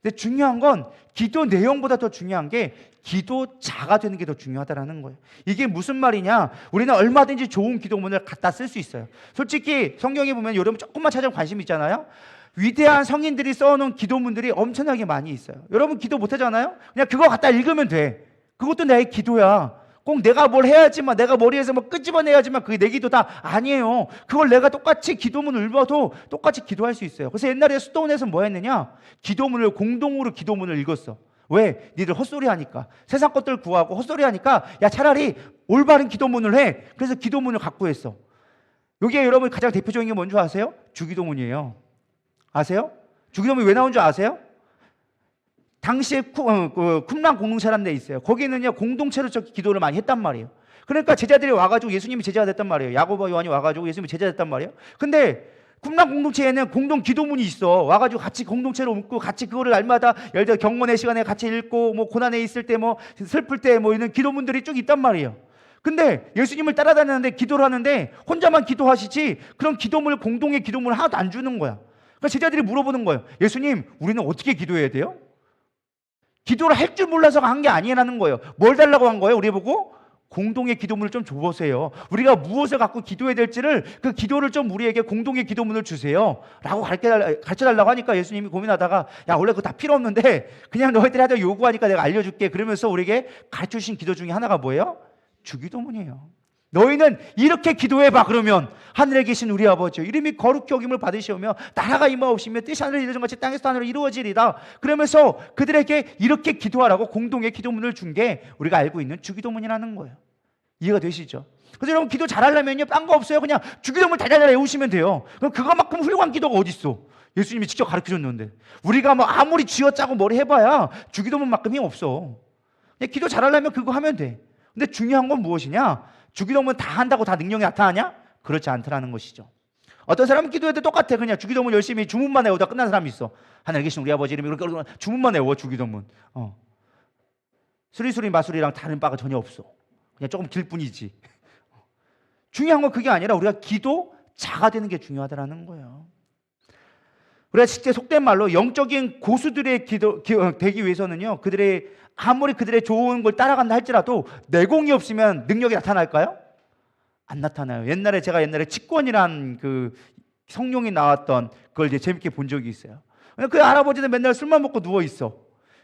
근데 중요한 건 기도 내용보다 더 중요한 게 기도자가 되는 게 더 중요하다는 거예요. 이게 무슨 말이냐? 우리는 얼마든지 좋은 기도문을 갖다 쓸 수 있어요. 솔직히 성경에 보면 여러분 조금만 찾아보면 관심 있잖아요. 위대한 성인들이 써놓은 기도문들이 엄청나게 많이 있어요. 여러분 기도 못하잖아요? 그냥 그거 갖다 읽으면 돼. 그것도 나의 기도야. 꼭 내가 뭘 해야지만, 내가 머리에서 뭐 끄집어내야지만 그게 내 기도다. 아니에요. 그걸 내가 똑같이 기도문을 읽어도 똑같이 기도할 수 있어요. 그래서 옛날에 수도원에서 뭐 했느냐? 기도문을 공동으로 기도문을 읽었어. 왜? 니들 헛소리 하니까. 세상 것들 구하고 헛소리 하니까 야 차라리 올바른 기도문을 해. 그래서 기도문을 갖고 했어. 여기에 여러분 가장 대표적인 게 뭔지 아세요? 주기도문이에요. 아세요? 주기도문이 왜 나온 줄 아세요? 당시에 쿰란 공동체라는 데 있어요. 거기는요 공동체로 기도를 많이 했단 말이에요. 그러니까 제자들이 와가지고 예수님이 제자가 됐단 말이에요. 야고보 요한이 와가지고 예수님이 제자 됐단 말이에요. 근데 쿰란 공동체에는 공동 기도문이 있어. 와가지고 같이 공동체로 묻고 같이 그거를 날마다 예를 들어 경건의 시간에 같이 읽고 뭐 고난에 있을 때 뭐 슬플 때 뭐 이런 기도문들이 쭉 있단 말이에요. 근데 예수님을 따라다니는데 기도를 하는데 혼자만 기도하시지 그런 기도문을 공동의 기도문을 하나도 안 주는 거야. 그러니까 제자들이 물어보는 거예요. 예수님 우리는 어떻게 기도해야 돼요? 기도를 할 줄 몰라서 한 게 아니라는 거예요. 뭘 달라고 한 거예요? 우리 보고 공동의 기도문을 좀 줘보세요. 우리가 무엇을 갖고 기도해야 될지를 그 기도를 좀 우리에게 공동의 기도문을 주세요 라고 가르쳐달라고 하니까 예수님이 고민하다가 야 원래 그거 다 필요 없는데 그냥 너희들이 하자 요구하니까 내가 알려줄게. 그러면서 우리에게 가르쳐주신 기도 중에 하나가 뭐예요? 주기도문이에요. 너희는 이렇게 기도해봐. 그러면 하늘에 계신 우리 아버지 이름이 거룩히 여김을 받으시오며 나라가 임하옵시며 뜻이 하늘에 이루어진 같이 땅에서 하늘로 이루어지리다. 그러면서 그들에게 이렇게 기도하라고 공동의 기도문을 준 게 우리가 알고 있는 주기도문이라는 거예요. 이해가 되시죠? 그래서 여러분 기도 잘하려면요 딴 거 없어요. 그냥 주기도문 달달달 외우시면 돼요. 그럼 그거만큼 훌륭한 기도가 어디 있어? 예수님이 직접 가르쳐줬는데 우리가 뭐 아무리 쥐어짜고 머리 해봐야 주기도문만큼이 없어. 그냥 기도 잘하려면 그거 하면 돼. 근데 중요한 건 무엇이냐? 주기도문 다 한다고 다 능력이 나타나냐? 그렇지 않더라는 것이죠. 어떤 사람은 기도해도 똑같아. 그냥 주기도문 열심히 주문만 외우다 끝난 사람이 있어. 하늘에 계신 우리 아버지 이름이 그렇게 주문만 외워 주기도문. 수리수리 마수리랑 다른 바가 전혀 없어. 그냥 조금 길 뿐이지. 중요한 건 그게 아니라 우리가 기도자가 되는 게 중요하다는 거예요. 우리가 실제 속된 말로 영적인 고수들의 되기 위해서는요 아무리 그들의 좋은 걸 따라간다 할지라도 내공이 없으면 능력이 나타날까요? 안 나타나요. 제가 옛날에 직권이란 그 성룡이 나왔던 그걸 이제 재밌게 본 적이 있어요. 그 할아버지는 맨날 술만 먹고 누워 있어.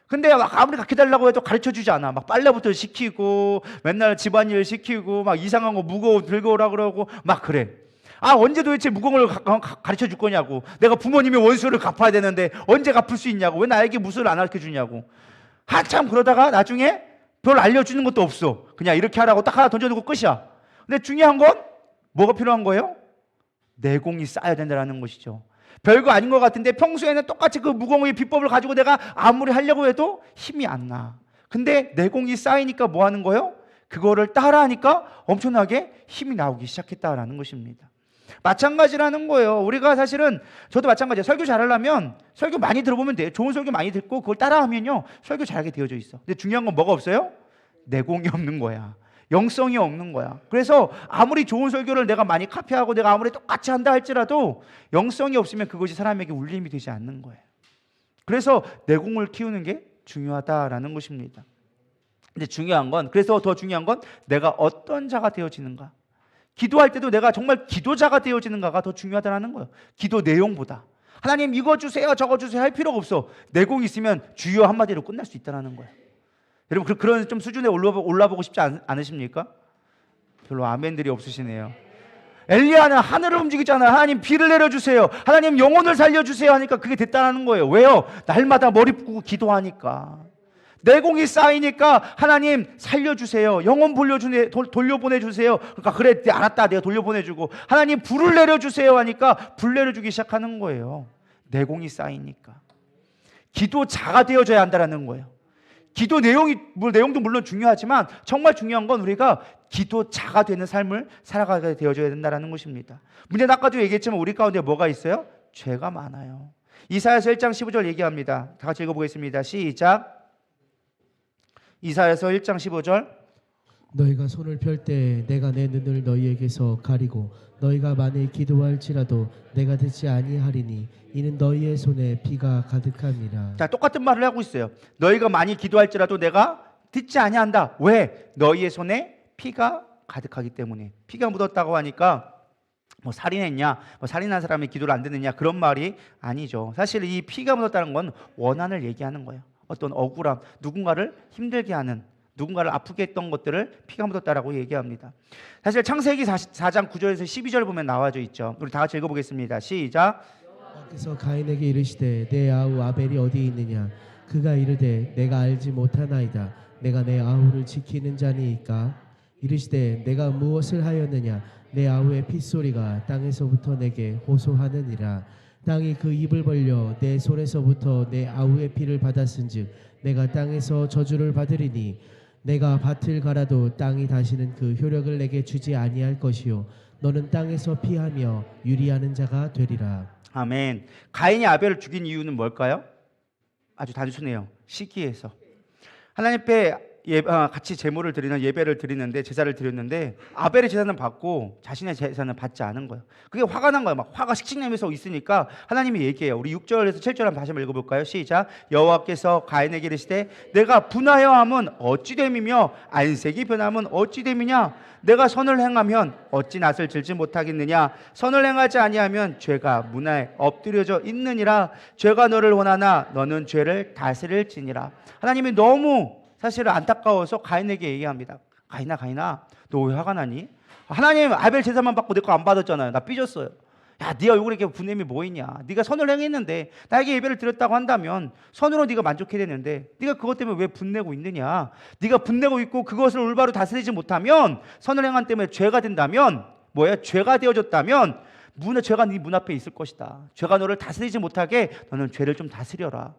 근데 막 아무리 가르쳐달라고 해도 가르쳐주지 않아. 막 빨래부터 시키고 맨날 집안일 시키고 막 이상한 거 무거워 들고 오라 그러고 막 그래. 언제 도대체 무거운 걸 가르쳐 줄 거냐고. 내가 부모님의 원수를 갚아야 되는데 언제 갚을 수 있냐고. 왜 나에게 무술을 안 가르쳐 주냐고. 한참 그러다가 나중에 별 알려주는 것도 없어. 그냥 이렇게 하라고 딱 하나 던져놓고 끝이야. 근데 중요한 건 뭐가 필요한 거예요? 내공이 쌓여야 된다는 것이죠. 별거 아닌 것 같은데 평소에는 똑같이 그 무공의 비법을 가지고 내가 아무리 하려고 해도 힘이 안 나. 근데 내공이 쌓이니까 뭐 하는 거예요? 그거를 따라하니까 엄청나게 힘이 나오기 시작했다라는 것입니다. 마찬가지라는 거예요. 우리가 사실은 저도 마찬가지예요. 설교 잘하려면 설교 많이 들어보면 돼요. 좋은 설교 많이 듣고 그걸 따라하면요 설교 잘하게 되어져 있어. 근데 중요한 건 뭐가 없어요? 내공이 없는 거야. 영성이 없는 거야. 그래서 아무리 좋은 설교를 내가 많이 카피하고 내가 아무리 똑같이 한다 할지라도 영성이 없으면 그것이 사람에게 울림이 되지 않는 거예요. 그래서 내공을 키우는 게 중요하다라는 것입니다. 근데 그래서 더 중요한 건 내가 어떤 자가 되어지는가. 기도할 때도 내가 정말 기도자가 되어지는가가 더 중요하다는 거예요. 기도 내용보다. 하나님 이거 주세요 저거 주세요 할 필요가 없어. 내공이 있으면 주여 한마디로 끝날 수 있다는 거예요. 여러분 그런 좀 수준에 올라보고 싶지 않으십니까? 별로 아멘들이 없으시네요. 엘리야는 하늘을 움직이잖아요. 하나님 비를 내려주세요. 하나님 영혼을 살려주세요 하니까 그게 됐다는 거예요. 왜요? 날마다 머리 붓고 기도하니까. 내공이 쌓이니까 하나님 살려주세요. 영혼 돌려보내주세요. 그러니까 그래 알았다 내가 돌려보내주고 하나님 불을 내려주세요 하니까 불 내려주기 시작하는 거예요. 내공이 쌓이니까. 기도자가 되어져야 한다는 거예요. 기도 내용도 물론 중요하지만 정말 중요한 건 우리가 기도자가 되는 삶을 살아가게 되어져야 된다는 것입니다. 문제는 아까도 얘기했지만 우리 가운데 뭐가 있어요? 죄가 많아요. 이사야서 1장 15절 얘기합니다. 다 같이 읽어보겠습니다. 시작. 이사야서 1장 15절. 너희가 손을 펼 때 내가 내 눈을 너희에게서 가리고 너희가 만일 기도할지라도 내가 듣지 아니하리니 이는 너희의 손에 피가 가득함이라. 자, 똑같은 말을 하고 있어요. 너희가 많이 기도할지라도 내가 듣지 아니한다. 왜? 너희의 손에 피가 가득하기 때문에. 피가 묻었다고 하니까 뭐 살인했냐, 뭐 살인한 사람이 기도를 안 듣느냐 그런 말이 아니죠. 사실 이 피가 묻었다는 건 원한을 얘기하는 거예요. 어떤 억울함, 누군가를 힘들게 하는, 누군가를 아프게 했던 것들을 피가 묻었다라고 얘기합니다. 사실 창세기 4장 9절에서 12절 보면 나와져 있죠. 우리 다 같이 읽어보겠습니다. 시작. 여호와께서 가인에게 이르시되 내 아우 아벨이 어디 있느냐? 그가 이르되 내가 알지 못하나이다. 내가 내 아우를 지키는 자니이까? 이르시되 내가 무엇을 하였느냐? 내 아우의 핏소리가 땅에서부터 내게 호소하느니라. 땅이 그 입을 벌려 내 손에서부터 내 아우의 피를 받았은즉 내가 땅에서 저주를 받으리니 내가 밭을 갈아도 땅이 다시는 그 효력을 내게 주지 아니할 것이요 너는 땅에서 피하며 유리하는 자가 되리라. 아멘. 가인이 아벨을 죽인 이유는 뭘까요? 아주 단순해요. 시기에서 하나님 앞에 같이 제물을 드리는 예배를 드리는데 제사를 드렸는데 아벨의 제사는 받고 자신의 제사는 받지 않은 거예요. 그게 화가 난 거예요. 막 화가 씩씩내면서 있으니까 하나님이 얘기해요. 우리 6절에서 7절 한번 다시 한번 읽어볼까요? 시작. 여호와께서 가인에게 이르시되 내가 분하여 함은 어찌 됨이며 안색이 변함은 어찌 됨이냐? 내가 선을 행하면 어찌 낯을 들지 못하겠느냐? 선을 행하지 아니하면 죄가 문화에 엎드려져 있느니라. 죄가 너를 원하나 너는 죄를 다스릴지니라. 하나님이 너무 사실은 안타까워서 가인에게 얘기합니다. 가인아 너 왜 화가 나니? 하나님 아벨 제사만 받고 내 거 안 받았잖아요. 나 삐졌어요. 야, 네 얼굴에 이렇게 분냄이 뭐 있냐? 네가 선을 행했는데 나에게 예배를 드렸다고 한다면 선으로 네가 만족해야 되는데 네가 그것 때문에 왜 분내고 있느냐? 네가 분내고 있고 그것을 올바로 다스리지 못하면 선을 행한 때문에 죄가 된다면 뭐야? 죄가 되어졌다면 죄가 네 문 앞에 있을 것이다. 죄가 너를 다스리지 못하게 너는 죄를 좀 다스려라.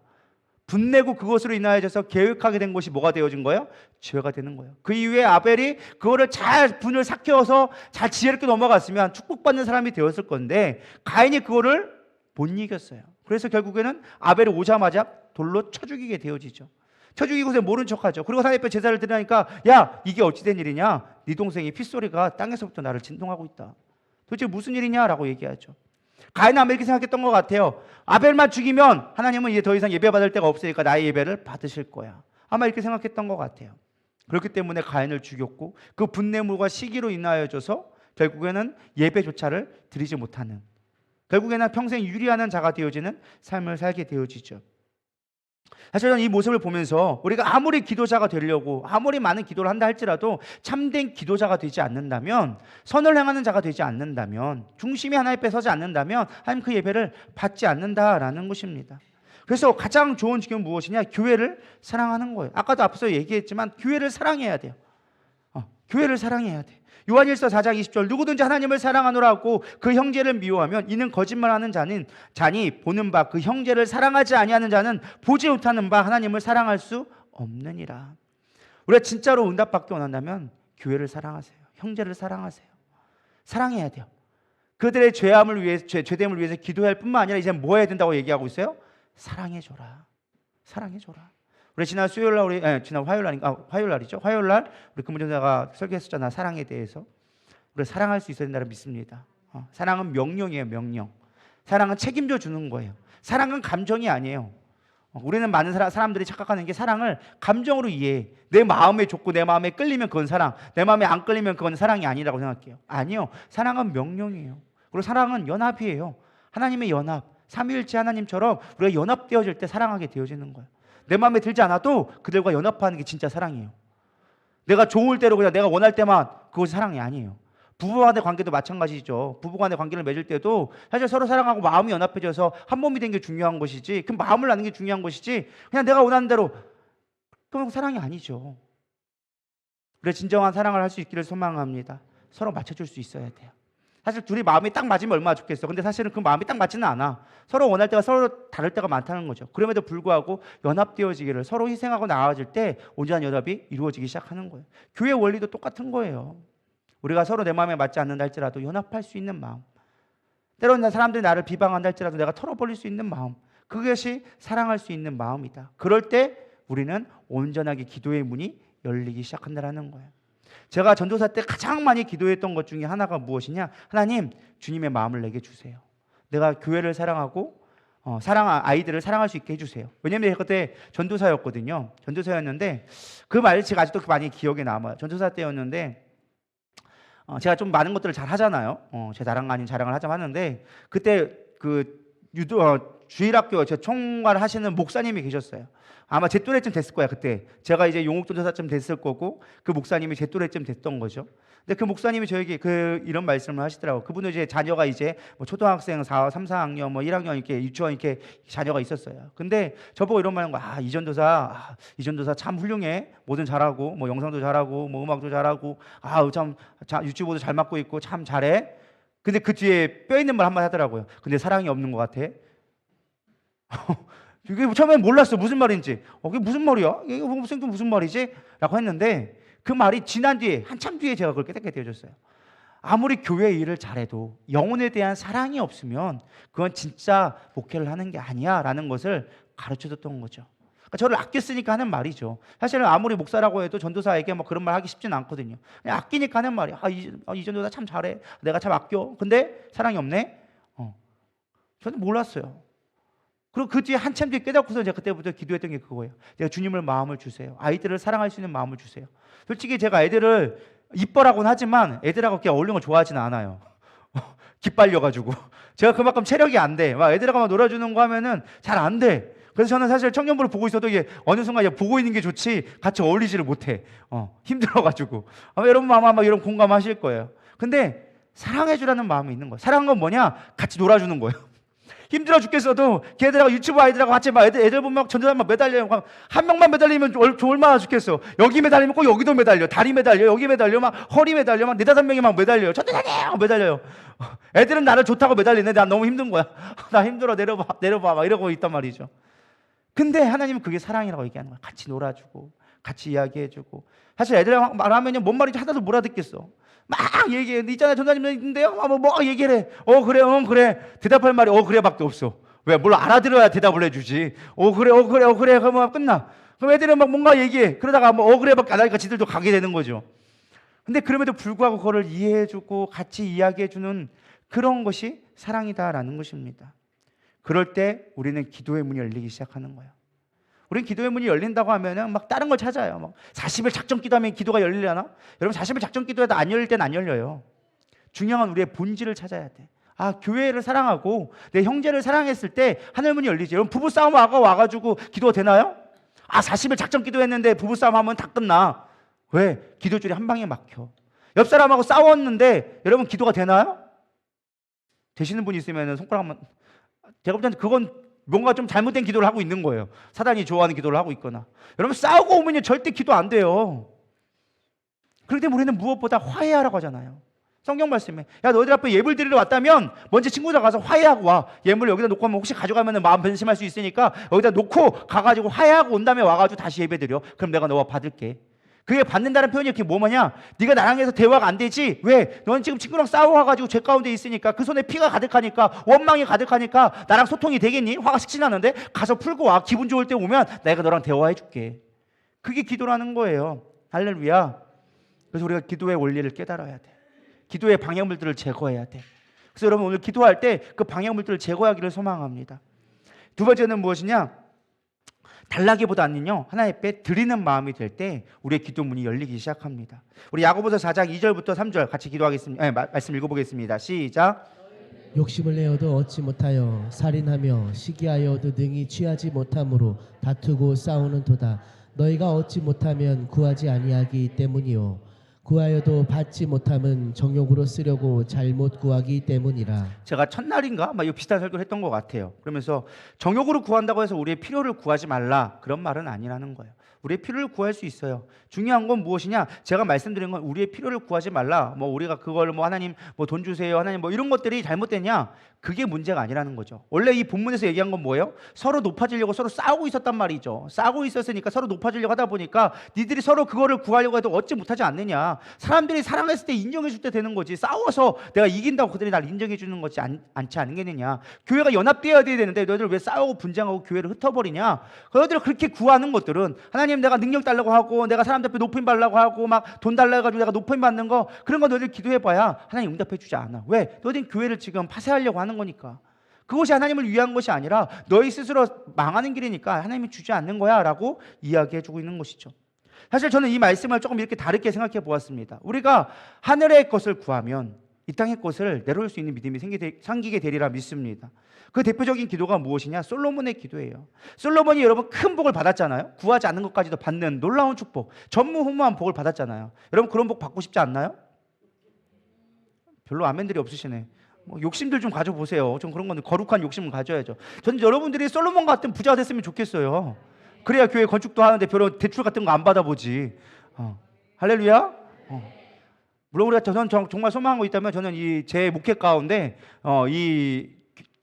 분내고 그것으로 인하여서 계획하게 된 것이 뭐가 되어진 거예요? 죄가 되는 거예요. 그 이후에 아벨이 그거를 잘 분을 삭혀서 잘 지혜롭게 넘어갔으면 축복받는 사람이 되었을 건데 가인이 그거를 못 이겼어요. 그래서 결국에는 아벨이 오자마자 돌로 쳐 죽이게 되어지죠. 쳐 죽이고서 모른 척하죠. 그리고 하나님 앞에 제사를 드리니까 야 이게 어찌된 일이냐? 네 동생이 핏소리가 땅에서부터 나를 진동하고 있다. 도대체 무슨 일이냐라고 얘기하죠. 가인은 아마 이렇게 생각했던 것 같아요. 아벨만 죽이면 하나님은 이제 더 이상 예배 받을 데가 없으니까 나의 예배를 받으실 거야. 아마 이렇게 생각했던 것 같아요. 그렇기 때문에 가인을 죽였고 그 분뇌물과 시기로 인하여져서 결국에는 예배조차를 드리지 못하는, 결국에는 평생 유리하는 자가 되어지는 삶을 살게 되어지죠. 사실 저는 이 모습을 보면서 우리가 아무리 기도자가 되려고 아무리 많은 기도를 한다 할지라도 참된 기도자가 되지 않는다면, 선을 행하는 자가 되지 않는다면, 중심이 하나님 앞에 서지 않는다면 하나님 그 예배를 받지 않는다라는 것입니다. 그래서 가장 좋은 지경은 무엇이냐? 교회를 사랑하는 거예요. 아까도 앞서 얘기했지만 교회를 사랑해야 돼요. 교회를 사랑해야 돼. 요한일서 4장 20절 누구든지 하나님을 사랑하노라 하고 그 형제를 미워하면 이는 거짓말하는 자니 보는 바 그 형제를 사랑하지 아니하는 자는 보지 못하는 바 하나님을 사랑할 수 없느니라. 우리가 진짜로 응답받기 원한다면 교회를 사랑하세요. 형제를 사랑하세요. 사랑해야 돼요. 그들의 죄됨을 위해서 기도할 뿐만 아니라 이제 뭐 해야 된다고 얘기하고 있어요? 사랑해줘라. 사랑해줘라. 우리 지난 수요일날 지난 화요일날이죠. 화요일날 우리 근무전사가 설교했었잖아. 사랑에 대해서. 우리 사랑할 수 있어야 된다고 믿습니다. 사랑은 명령이에요. 명령. 사랑은 책임져 주는 거예요. 사랑은 감정이 아니에요. 우리는 많은 사람들이 착각하는 게 사랑을 감정으로 이해해. 내 마음에 좋고 내 마음에 끌리면 그건 사랑, 내 마음에 안 끌리면 그건 사랑이 아니라고 생각해요. 아니요. 사랑은 명령이에요. 그리고 사랑은 연합이에요. 하나님의 연합. 삼위일체 하나님처럼 우리가 연합되어질 때 사랑하게 되어지는 거예요. 내 마음에 들지 않아도 그들과 연합하는 게 진짜 사랑이에요. 내가 좋을 대로 그냥 내가 원할 때만 그것이 사랑이 아니에요. 부부 간의 관계도 마찬가지죠. 부부 간의 관계를 맺을 때도 사실 서로 사랑하고 마음이 연합해져서 한 몸이 된 게 중요한 것이지, 그 마음을 나누는 게 중요한 것이지, 그냥 내가 원하는 대로, 그건 사랑이 아니죠. 그래, 진정한 사랑을 할 수 있기를 소망합니다. 서로 맞춰줄 수 있어야 돼요. 사실 둘이 마음이 딱 맞으면 얼마나 좋겠어. 근데 사실은 그 마음이 딱 맞지는 않아. 서로 원할 때가 서로 다를 때가 많다는 거죠. 그럼에도 불구하고 연합되어지기를, 서로 희생하고 나아질 때 온전한 연합이 이루어지기 시작하는 거예요. 교회 원리도 똑같은 거예요. 우리가 서로 내 마음에 맞지 않는다 할지라도 연합할 수 있는 마음, 때로는 사람들이 나를 비방한다 할지라도 내가 털어버릴 수 있는 마음, 그것이 사랑할 수 있는 마음이다. 그럴 때 우리는 온전하게 기도의 문이 열리기 시작한다는 거예요. 제가 전도사 때 가장 많이 기도했던 것 중에 하나가 무엇이냐? 하나님, 주님의 마음을 내게 주세요. 내가 교회를 사랑하고 아이들을 사랑할 수 있게 해주세요. 왜냐면 제가 그때 전도사였거든요. 전도사였는데 그 말이 제가 아직도 많이 기억에 남아요. 전도사 때였는데 제가 좀 많은 것들을 잘 하잖아요. 제 자랑 아닌 자랑을 하자면 하는데, 그때 주일학교 제 총괄 하시는 목사님이 계셨어요. 아마 제 또래쯤 됐을 거야. 그때 제가 이제 용옥전도사쯤 됐을 거고, 그 목사님이 제 또래쯤 됐던 거죠. 근데 그 목사님이 저에게 이런 말씀을 하시더라고요. 그분은 이제 자녀가 이제 뭐 초등학생 3, 4학년, 뭐 1학년 이렇게 유치원 이렇게 자녀가 있었어요. 근데 저보고 이런 말인 거야. 이 전도사 참 훌륭해. 뭐든 잘하고, 뭐 영상도 잘하고, 뭐 음악도 잘하고, 참 유튜브도 잘 맡고 있고 참 잘해. 근데 그 뒤에 뼈 있는 말 한마디 하더라고요. 근데 사랑이 없는 것 같아. 이게 처음엔 몰랐어. 무슨 말인지. 이게 무슨 말이야? 이게 무슨 말이지? 라고 했는데, 그 말이 지난 뒤에, 한참 뒤에 제가 그걸 깨닫게 되어졌어요. 아무리 교회 일을 잘해도 영혼에 대한 사랑이 없으면 그건 진짜 목회를 하는 게 아니야 라는 것을 가르쳐줬던 거죠. 그러니까 저를 아꼈으니까 하는 말이죠. 사실은 아무리 목사라고 해도 전도사에게 뭐 그런 말 하기 쉽지는 않거든요. 그냥 아끼니까 하는 말이야. 이 전도사 참 잘해. 내가 참 아껴. 근데 사랑이 없네? 저는 몰랐어요. 그리고 그 뒤에 한참 뒤에 깨닫고서 제가 그때부터 기도했던 게 그거예요. 내가 주님을 마음을 주세요. 아이들을 사랑할 수 있는 마음을 주세요. 솔직히 제가 애들을 이뻐라고는 하지만 애들하고 그렇게 어울리는 걸 좋아하지는 않아요. 기빨려가지고 제가 그만큼 체력이 안 돼. 막 애들하고 막 놀아주는 거 하면은 잘 안 돼. 그래서 저는 사실 청년부를 보고 있어도 이게 어느 순간 이제 보고 있는 게 좋지 같이 어울리지를 못해. 힘들어가지고. 여러분 아마 이런 공감하실 거예요. 근데 사랑해주라는 마음이 있는 거예요. 사랑한 건 뭐냐? 같이 놀아주는 거예요. 힘들어 죽겠어도 걔들하고 유치부 아이들하고 같이 막 애들 보면 막 전도사 막 매달려요. 한 명만 매달리면 얼마나 죽겠어. 여기 매달리면 꼭 여기도 매달려. 다리 매달려. 여기 매달려. 막 허리 매달려. 막 4-5명이 막 매달려요. 전도사님! 매달려요. 애들은 나를 좋다고 매달리는데 난 너무 힘든 거야. 나 힘들어. 내려봐. 막 이러고 있단 말이죠. 근데 하나님은 그게 사랑이라고 얘기하는 거야. 같이 놀아주고 같이 이야기해주고. 사실 애들이랑 말하면 뭔 말인지 하나도 못 알아듣겠어. 막 얘기해. 있잖아요. 전도사님 있는데요. 뭐 얘기를 해. 그래. 대답할 말이 그래밖에 없어. 왜? 뭘 알아들어야 대답을 해주지. 그래. 그러면 끝나. 그럼 애들은 막 뭔가 얘기해. 그러다가 그래밖에 안 하니까 지들도 가게 되는 거죠. 근데 그럼에도 불구하고 그거를 이해해주고 같이 이야기해주는 그런 것이 사랑이다라는 것입니다. 그럴 때 우리는 기도의 문이 열리기 시작하는 거예요. 우리는 기도의 문이 열린다고 하면은 막 다른 걸 찾아요. 막 40일 작정 기도하면 기도가 열리려나? 여러분 40일 작정 기도해도 안 열릴 때는 안 열려요. 중요한 건 우리의 본질을 찾아야 돼. 교회를 사랑하고 내 형제를 사랑했을 때 하늘 문이 열리지. 여러분 부부싸움 와가지고 기도가 되나요? 40일 작정 기도했는데 부부싸움 하면 다 끝나. 왜? 기도줄이 한 방에 막혀. 옆 사람하고 싸웠는데 여러분 기도가 되나요? 되시는 분이 있으면 손가락 한번. 제가 볼 때는 그건 뭔가 좀 잘못된 기도를 하고 있는 거예요. 사단이 좋아하는 기도를 하고 있거나. 여러분 싸우고 오면 절대 기도 안 돼요. 그럴 때 우리는 무엇보다 화해하라고 하잖아요. 성경 말씀에 너희들 앞에 예물 드리러 왔다면 먼저 친구들 가서 화해하고 와. 예물 여기다 놓고 하면 혹시 가져가면 마음 변심할 수 있으니까 여기다 놓고 가가지고 화해하고 온 다음에 와가지고 다시 예배 드려. 그럼 내가 너와 받을게. 그게 받는다는 표현이 이렇게 뭐냐? 네가 나랑 해서 대화가 안 되지? 왜? 넌 지금 친구랑 싸워가지고 죄 가운데 있으니까 그 손에 피가 가득하니까 원망이 가득하니까 나랑 소통이 되겠니? 화가 식지 나는데 가서 풀고 와. 기분 좋을 때 오면 내가 너랑 대화해줄게. 그게 기도라는 거예요. 할렐루야. 그래서 우리가 기도의 원리를 깨달아야 돼. 기도의 방해물들을 제거해야 돼. 그래서 여러분 오늘 기도할 때 그 방해물들을 제거하기를 소망합니다. 두 번째는 무엇이냐? 달라기보다는요 하나님 앞에 드리는 마음이 될 때 우리의 기도문이 열리기 시작합니다. 우리 야고보서 4장 2절부터 3절 같이 기도하겠습니다. 말씀 읽어보겠습니다. 시작. 욕심을 내어도 얻지 못하여 살인하며 시기하여도 능히 취하지 못함으로 다투고 싸우는 도다. 너희가 얻지 못하면 구하지 아니하기 때문이요. 구하여도 받지 못함은 정욕으로 쓰려고 잘못 구하기 때문이라. 제가 첫날인가 막 이거 비슷한 설교를 했던 것 같아요. 그러면서 정욕으로 구한다고 해서 우리의 필요를 구하지 말라 그런 말은 아니라는 거예요. 우리의 필요를 구할 수 있어요. 중요한 건 무엇이냐? 제가 말씀드린 건 우리의 필요를 구하지 말라. 뭐 우리가 그걸 뭐 하나님 뭐 돈 주세요, 하나님 뭐 이런 것들이 잘못되냐? 그게 문제가 아니라는 거죠. 원래 이 본문에서 얘기한 건 뭐예요? 서로 높아지려고 서로 싸우고 있었단 말이죠. 싸우고 있었으니까 서로 높아지려고 하다 보니까 니들이 서로 그거를 구하려고 해도 얻지 못하지 않느냐? 사람들이 사랑했을 때 인정해 줄 때 되는 거지. 싸워서 내가 이긴다고 그들이 날 인정해 주는 것이 않지 않겠느냐? 교회가 연합되어야 되는데 너희들 왜 싸우고 분쟁하고 교회를 흩어버리냐? 너희들 그렇게 구하는 것들은 하나님 내가 능력 달라고 하고 내가 사람들 앞에 높임 받으려고 하고 막 돈 달라고 해가지고 내가 높임 받는 거 그런 거 너희들 기도해봐야 하나님 응답해 주지 않아. 왜? 너희들 교회를 지금 파쇄하려고 하는 거니까. 그것이 하나님을 위한 것이 아니라 너희 스스로 망하는 길이니까 하나님이 주지 않는 거야 라고 이야기해 주고 있는 것이죠. 사실 저는 이 말씀을 조금 이렇게 다르게 생각해 보았습니다. 우리가 하늘의 것을 구하면 이 땅의 것을 내려올 수 있는 믿음이 생기게 되리라 믿습니다. 그 대표적인 기도가 무엇이냐? 솔로몬의 기도예요. 솔로몬이 여러분 큰 복을 받았잖아요. 구하지 않는 것까지도 받는 놀라운 축복, 전무후무한 복을 받았잖아요. 여러분 그런 복 받고 싶지 않나요? 별로 아멘들이 없으시네. 뭐 욕심들 좀 가져보세요. 좀 그런 건 거룩한 욕심을 가져야죠. 저는 여러분들이 솔로몬 같은 부자가 됐으면 좋겠어요. 그래야 교회 건축도 하는데 별로 대출 같은 거 안 받아보지. 할렐루야. 물론 우리가 저는 정말 소망한 거 있다면 저는 이 제 목회 가운데 이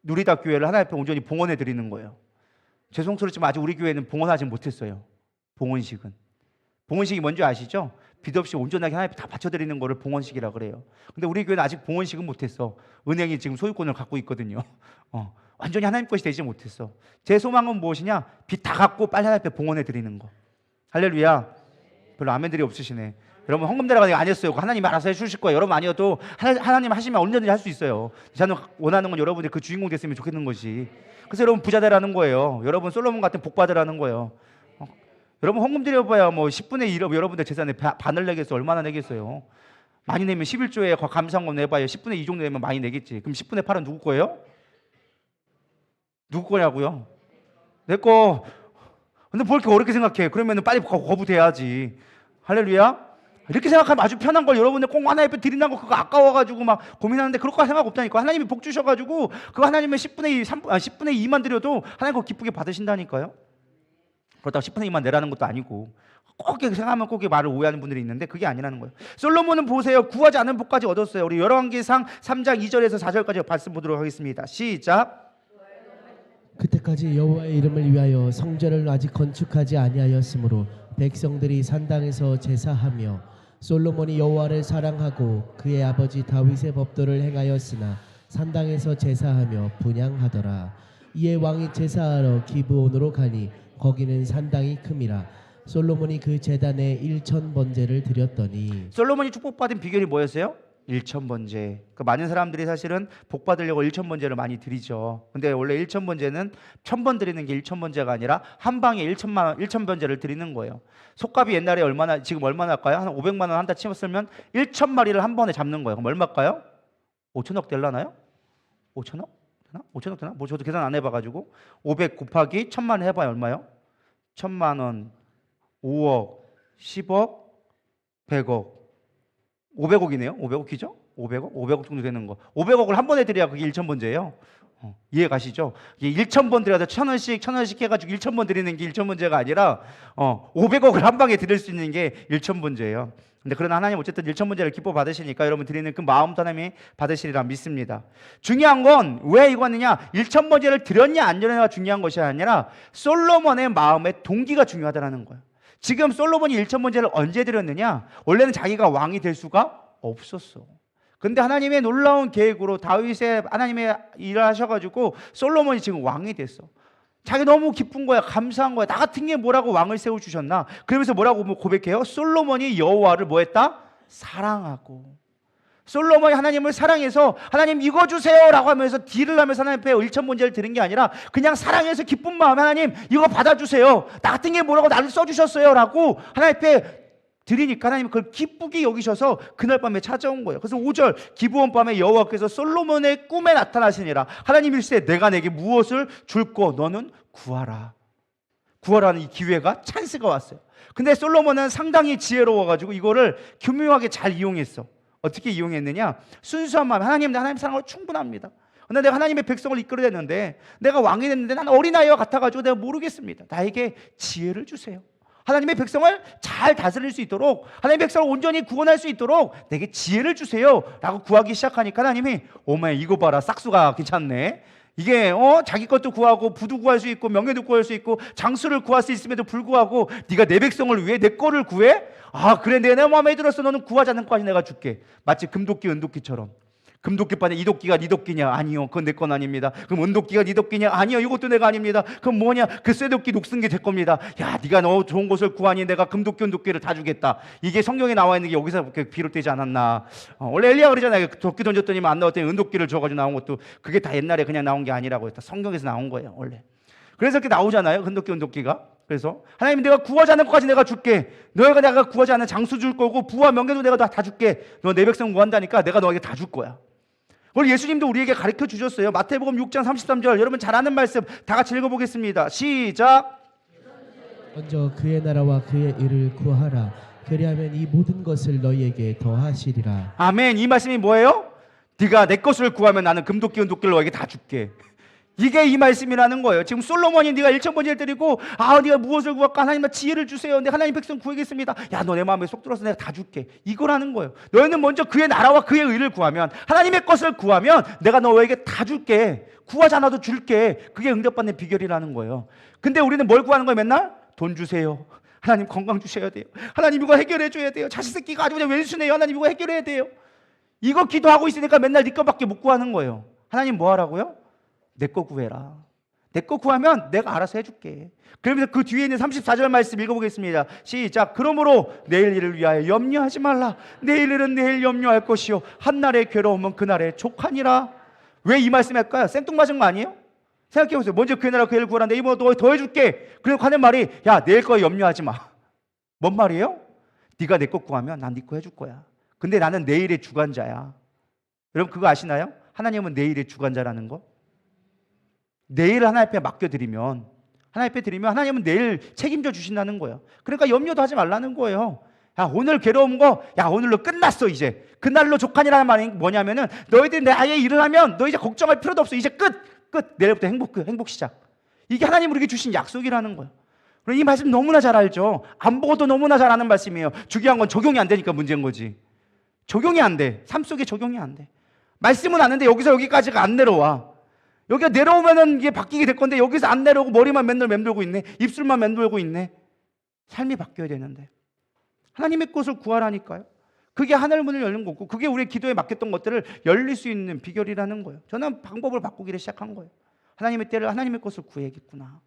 누리다 교회를 하나님 앞에 온전히 봉헌해 드리는 거예요. 죄송스럽지만 아직 우리 교회는 봉헌하지 못했어요. 봉헌식이 뭔지 아시죠? 빚 없이 온전하게 하나님 앞에 다 바쳐드리는 거를 봉헌식이라 그래요. 근데 우리 교회는 아직 봉헌식은 못했어. 은행이 지금 소유권을 갖고 있거든요. 완전히 하나님 것이 되지 못했어. 제 소망은 무엇이냐? 빚 다 갖고 빨리 하나님 앞에 봉헌해 드리는 거. 할렐루야. 별로 아멘들이 없으시네. 여러분 헌금 내라가 안 했어요. 하나님 알아서 해주실 거예요. 여러분 아니어도 하나님 하시면 언제든지 할 수 있어요. 저는 원하는 건 여러분이 그 주인공 됐으면 좋겠는 것이. 그래서 여러분 부자 되라는 거예요. 여러분 솔로몬 같은 복 받으라는 거예요. 여러분 헌금 드려봐야 뭐 10분의 1업 여러분들 재산의 반을 내겠어요. 얼마나 내겠어요? 많이 내면 11조에 감사헌금 내봐야 10분의 2 정도 내면 많이 내겠지. 그럼 10분의 8은 누구 거예요? 누구 거냐고요? 내 거. 근데 뭘 이렇게 어렵게 생각해? 그러면 빨리 거부돼야지. 할렐루야. 이렇게 생각하면 아주 편한 걸 여러분들 꼭 하나님 앞에 드린다는 거 그거 아까워가지고 막 고민하는데 그럴 거 생각 없다니까. 하나님이 복 주셔가지고 그거 하나님의 10분의 2만 드려도 하나님 그거 기쁘게 받으신다니까요. 그렇다고 10분의 2만 내라는 것도 아니고 꼭 이렇게 생각하면 꼭 말을 오해하는 분들이 있는데 그게 아니라는 거예요. 솔로몬은 보세요. 구하지 않은 복까지 얻었어요. 우리 열왕기상 3장 2절에서 4절까지 말씀 보도록 하겠습니다. 시작. 그때까지 여호와의 이름을 위하여 성전을 아직 건축하지 아니하였으므로 백성들이 산당에서 제사하며 솔로몬이 여호와를 사랑하고 그의 아버지 다윗의 법도를 행하였으나 산당에서 제사하며 분향하더라. 이에 왕이 제사하러 기브온으로 가니 거기는 산당이 큼이라. 솔로몬이 그 제단에 1,000번제를 드렸더니. 솔로몬이 축복받은 비결이 뭐였어요? 1,000번제. 그 많은 사람들이 사실은 복 받으려고 1,000번제를 많이 드리죠. 근데 원래 1,000번제는 1,000번 드리는 게 1,000번제가 아니라 한 방에 1,000번제를 드리는 거예요. 속값이 옛날에 지금 얼마나 할까요? 한 500만 원 한다 치면 1,000마리를 한 번에 잡는 거예요. 그럼 얼마일까요? 5천억 될라나요? 5천억? 되나? 5천억 되나? 뭐 저도 계산 안 해봐가지고 500 곱하기 1,000만 원 해봐야 얼마요? 1,000만 원, 5억, 10억, 100억. 500억이네요. 500억 기죠? 500억 정도 되는 거. 500억을 한 번에 드려야 그게 1,000번제예요. 이해 가시죠? 이게 1,000번 드려야 1,000원씩 해가지고 1,000번 드리는 게 1,000번제가 아니라 500억을 한 방에 드릴 수 있는 게 1,000번제예요. 근데 그러나 하나님 어쨌든 1,000번제를 기뻐 받으시니까 여러분 드리는 그 마음도 하나님이 받으시리라 믿습니다. 중요한 건 왜 이거 하느냐? 1,000번제를 드렸냐 안 드렸냐가 중요한 것이 아니라 솔로몬의 마음의 동기가 중요하다는 거예요. 지금 솔로몬이 1,000번제를 언제 드렸느냐? 원래는 자기가 왕이 될 수가 없었어. 근데 하나님의 놀라운 계획으로 다윗의 하나님의 일을 하셔가지고 솔로몬이 지금 왕이 됐어. 자기 너무 기쁜 거야. 감사한 거야. 나 같은 게 뭐라고 왕을 세워주셨나? 그러면서 뭐라고 고백해요? 솔로몬이 여호와를 뭐 했다? 사랑하고. 솔로몬이 하나님을 사랑해서 하나님 이거 주세요 라고 하면서 딜을 하면서 하나님 앞에 1,000번제를 드린 게 아니라 그냥 사랑해서 기쁜 마음에 하나님 이거 받아주세요. 나 같은 게 뭐라고 나를 써주셨어요 라고 하나님 앞에 드리니까 하나님 그걸 기쁘게 여기셔서 그날 밤에 찾아온 거예요. 그래서 5절 기브온 밤에 여호와께서 솔로몬의 꿈에 나타나시니라. 하나님 일세 내가 내게 무엇을 줄고 너는 구하라. 구하라는 이 기회가 찬스가 왔어요. 근데 솔로몬은 상당히 지혜로워가지고 이거를 교묘하게 잘 이용했어. 어떻게 이용했느냐? 순수한 마음, 하나님 사랑으로 충분합니다. 근데 내가 하나님의 백성을 이끌어냈는데, 내가 왕이 됐는데 난 어린아이와 같아가지고 내가 모르겠습니다. 나에게 지혜를 주세요. 하나님의 백성을 잘 다스릴 수 있도록, 하나님의 백성을 온전히 구원할 수 있도록 내게 지혜를 주세요 라고 구하기 시작하니까 하나님이 오메 이거 봐라, 싹수가 괜찮네. 이게 자기 것도 구하고 부도 구할 수 있고 명예도 구할 수 있고 장수를 구할 수 있음에도 불구하고 네가 내 백성을 위해 내 거를 구해? 아 그래, 내 마음에 들었어. 너는 구하지 않는 것까지 내가 줄게. 마치 금도끼 은도끼처럼. 금도끼 판에 이 도끼가 네 도끼냐? 아니요, 그건 내 건 아닙니다. 그럼 은도끼가 네 도끼냐? 아니요, 이것도 내가 아닙니다. 그럼 뭐냐? 그 쇠도끼 녹슨 게 제 겁니다. 야, 네가 너 좋은 것을 구하니 내가 금도끼 은도끼를 다 주겠다. 이게 성경에 나와 있는 게 여기서 비롯되지 않았나? 원래 엘리야 그러잖아요. 도끼 던졌더니만 안 나왔더니 은도끼를 줘가지고 나온 것도 그게 다 옛날에 그냥 나온 게 아니라고 했다. 성경에서 나온 거예요 원래. 그래서 이렇게 나오잖아요, 금도끼 은도끼가. 그래서 하나님, 내가 구하지 않는 것까지 내가 줄게. 너희가 내가 구하지 않는 장수 줄 거고 부와 명예도 내가 다 줄게. 너 내 백성 구한다니까 내가 너에게 다 줄 거야. 오늘 예수님도 우리에게 가르쳐 주셨어요. 마태복음 6장 33절, 여러분 잘 아는 말씀 다 같이 읽어보겠습니다. 시작. 먼저 그의 나라와 그의 일을 구하라. 그리하면 이 모든 것을 너희에게 더하시리라. 아멘. 이 말씀이 뭐예요? 네가 내 것을 구하면 나는 금도끼 은도끼를 너에게 다 줄게. 이게 이 말씀이라는 거예요. 지금 솔로몬이 네가 1,000번째를 드리고 네가 무엇을 구할까? 하나님 나 지혜를 주세요. 내가 하나님 백성 구하겠습니다. 야, 너 내 마음에 쏙 들어서 내가 다 줄게. 이거라는 거예요. 너희는 먼저 그의 나라와 그의 의를 구하면, 하나님의 것을 구하면 내가 너에게 다 줄게. 구하지 않아도 줄게. 그게 응답받는 비결이라는 거예요. 근데 우리는 뭘 구하는 거예요? 맨날 돈 주세요. 하나님 건강 주셔야 돼요. 하나님 이거 해결해 줘야 돼요. 자식 새끼가 아주 그냥 왼수네요. 하나님 이거 해결해야 돼요. 이거 기도하고 있으니까 맨날 네 것밖에 못 구하는 거예요. 하나님 뭐 하라고요? 내 거 구해라. 내 거 구하면 내가 알아서 해줄게. 그러면서 그 뒤에 있는 34절 말씀 읽어보겠습니다. 시작. 그러므로 내일 일을 위하여 염려하지 말라. 내일 일은 내일 염려할 것이요 한날의 괴로움은 그날의 족하니라. 왜 이 말씀 할까요? 생뚱맞은 거 아니에요? 생각해보세요. 먼저 그의 나라 그의 구하라. 내 이모 너 더 해줄게. 그리고 하는 말이 야, 내일 거 염려하지 마. 뭔 말이에요? 네가 내 거 구하면 난 네 거 해줄 거야. 근데 나는 내일의 주관자야. 여러분 그거 아시나요? 하나님은 내일의 주관자라는 거. 내일 하나님 앞에 맡겨드리면, 하나님 앞에 드리면 하나님은 내일 책임져 주신다는 거예요. 그러니까 염려도 하지 말라는 거예요. 야, 오늘 괴로운 거, 야, 오늘로 끝났어. 이제 그날로 족하니라는 말이 뭐냐면은 너희들이 내 아예 일을 하면 너 이제 걱정할 필요도 없어. 이제 끝. 내일부터 행복 시작. 이게 하나님 우리에게 주신 약속이라는 거예요. 그리고 이 말씀 너무나 잘 알죠. 안 보고도 너무나 잘 아는 말씀이에요. 중요한 건 적용이 안 되니까 문제인 거지. 적용이 안 돼. 삶 속에 적용이 안 돼. 말씀은 아는데 여기서 여기까지가 안 내려와. 여기가 내려오면은 이게 바뀌게 될 건데 여기서 안 내려오고 머리만 맨날 맴돌고 있네. 입술만 맴돌고 있네. 삶이 바뀌어야 되는데 하나님의 것을 구하라니까요. 그게 하늘 문을 열는 거고, 그게 우리의 기도에 맡겼던 것들을 열릴 수 있는 비결이라는 거예요. 저는 방법을 바꾸기를 시작한 거예요. 하나님의 때를, 하나님의 것을 구해야겠구나.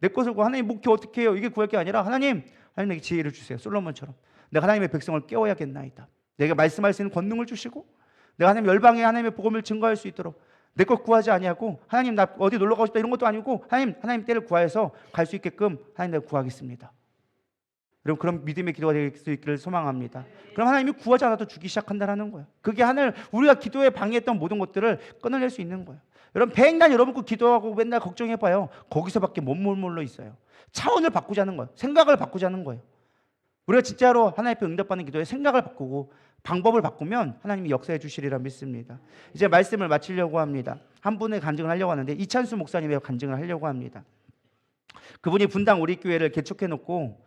내 것을 구하. 하나님 목표 어떻게 해요? 이게 구할 게 아니라 하나님에게 지혜를 주세요. 솔로몬처럼 내가 하나님의 백성을 깨워야겠나이다. 내가 말씀할 수 있는 권능을 주시고, 내가 하나님 열방에 하나님의 복음을 증거할 수 있도록 내 것 구하지 아니하고, 하나님 나 어디 놀러 가고 싶다 이런 것도 아니고, 하나님 때를 구하여서 갈 수 있게끔 하나님 내가 구하겠습니다. 여러분 그런 믿음의 기도가 될 수 있기를 소망합니다. 그럼 하나님이 구하지 않아도 주기 시작한다는 거예요. 그게 우리가 기도에 방해했던 모든 것들을 끊어낼 수 있는 거예요. 여러분 백날 여러분 그 기도하고 맨날 걱정해봐요. 거기서밖에 못 머물러 있어요. 차원을 바꾸자는 거예요. 생각을 바꾸자는 거예요. 우리가 진짜로 하나님 앞에 응답받는 기도에 생각을 바꾸고 방법을 바꾸면 하나님이 역사해 주시리라 믿습니다. 이제 말씀을 마치려고 합니다. 한 분의 간증을 하려고 하는데 이찬수 목사님의 간증을 하려고 합니다. 그분이 분당 우리 교회를 개척해 놓고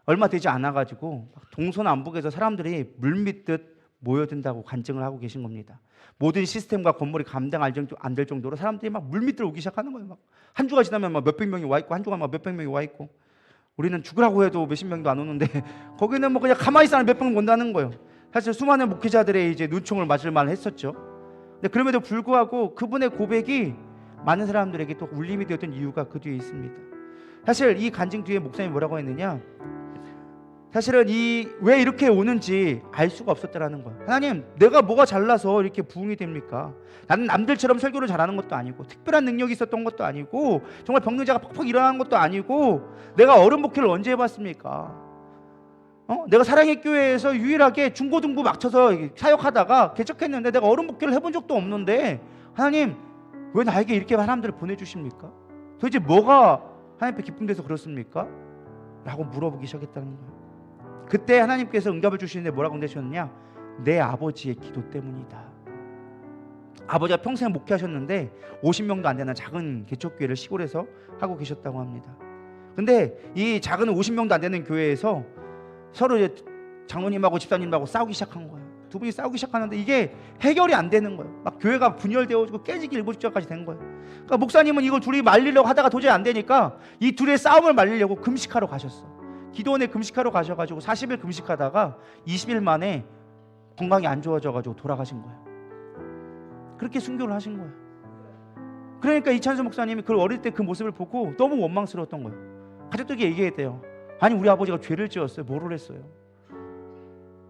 얼마 되지 않아가지고 동서남북에서 사람들이 물밀듯 모여든다고 간증을 하고 계신 겁니다. 모든 시스템과 건물이 감당 안 될 정도로 사람들이 막 물밀듯 오기 시작하는 거예요. 막 한 주가 지나면 막 몇백 명이 와 있고, 한 주가 막 몇백 명이 와 있고, 우리는 죽으라고 해도 몇십 명도 안 오는데 거기는 뭐 그냥 가만히 있으면 몇 명 온다는 거예요. 사실 수많은 목회자들의 이제 눈총을 맞을 만했었죠. 근데 그럼에도 불구하고 그분의 고백이 많은 사람들에게 또 울림이 되었던 이유가 그 뒤에 있습니다. 사실 이 간증 뒤에 목사님이 뭐라고 했느냐, 사실은 왜 이렇게 오는지 알 수가 없었다라는 거예요. 하나님, 내가 뭐가 잘나서 이렇게 부흥이 됩니까? 나는 남들처럼 설교를 잘하는 것도 아니고, 특별한 능력이 있었던 것도 아니고, 정말 병리자가 퍽퍽 일어나는 것도 아니고, 내가 어른 목회를 언제 해봤습니까? 내가 사랑의 교회에서 유일하게 중고등부 맞춰서 사역하다가 개척했는데 내가 어른 목회를 해본 적도 없는데, 하나님 왜 나에게 이렇게 사람들을 보내주십니까? 도대체 뭐가 하나님 앞에 기쁨돼서 그렇습니까? 라고 물어보기 시작했다는 거예요. 그때 하나님께서 응답을 주시는데 뭐라고 응답하셨느냐? 내 아버지의 기도 때문이다. 아버지가 평생 목회하셨는데 50명도 안 되는 작은 개척교회를 시골에서 하고 계셨다고 합니다. 근데 이 작은 50명도 안 되는 교회에서 서로 이제 장로님하고 집사님하고 싸우기 시작한 거예요. 두 분이 싸우기 시작하는데 이게 해결이 안 되는 거예요. 막 교회가 분열되어지고 깨지기 일보 직전까지 된 거예요. 그러니까 목사님은 이걸 둘이 말리려고 하다가 도저히 안 되니까 이 둘의 싸움을 말리려고 금식하러 가셨어. 기도원에 금식하러 가셔가지고 40일 금식하다가 20일 만에 건강이 안 좋아져가지고 돌아가신 거예요. 그렇게 순교를 하신 거예요. 그러니까 이찬수 목사님이 그 어릴 때 그 모습을 보고 너무 원망스러웠던 거예요. 가족들에게 얘기했대요. 아니 우리 아버지가 죄를 지었어요. 뭐를 했어요?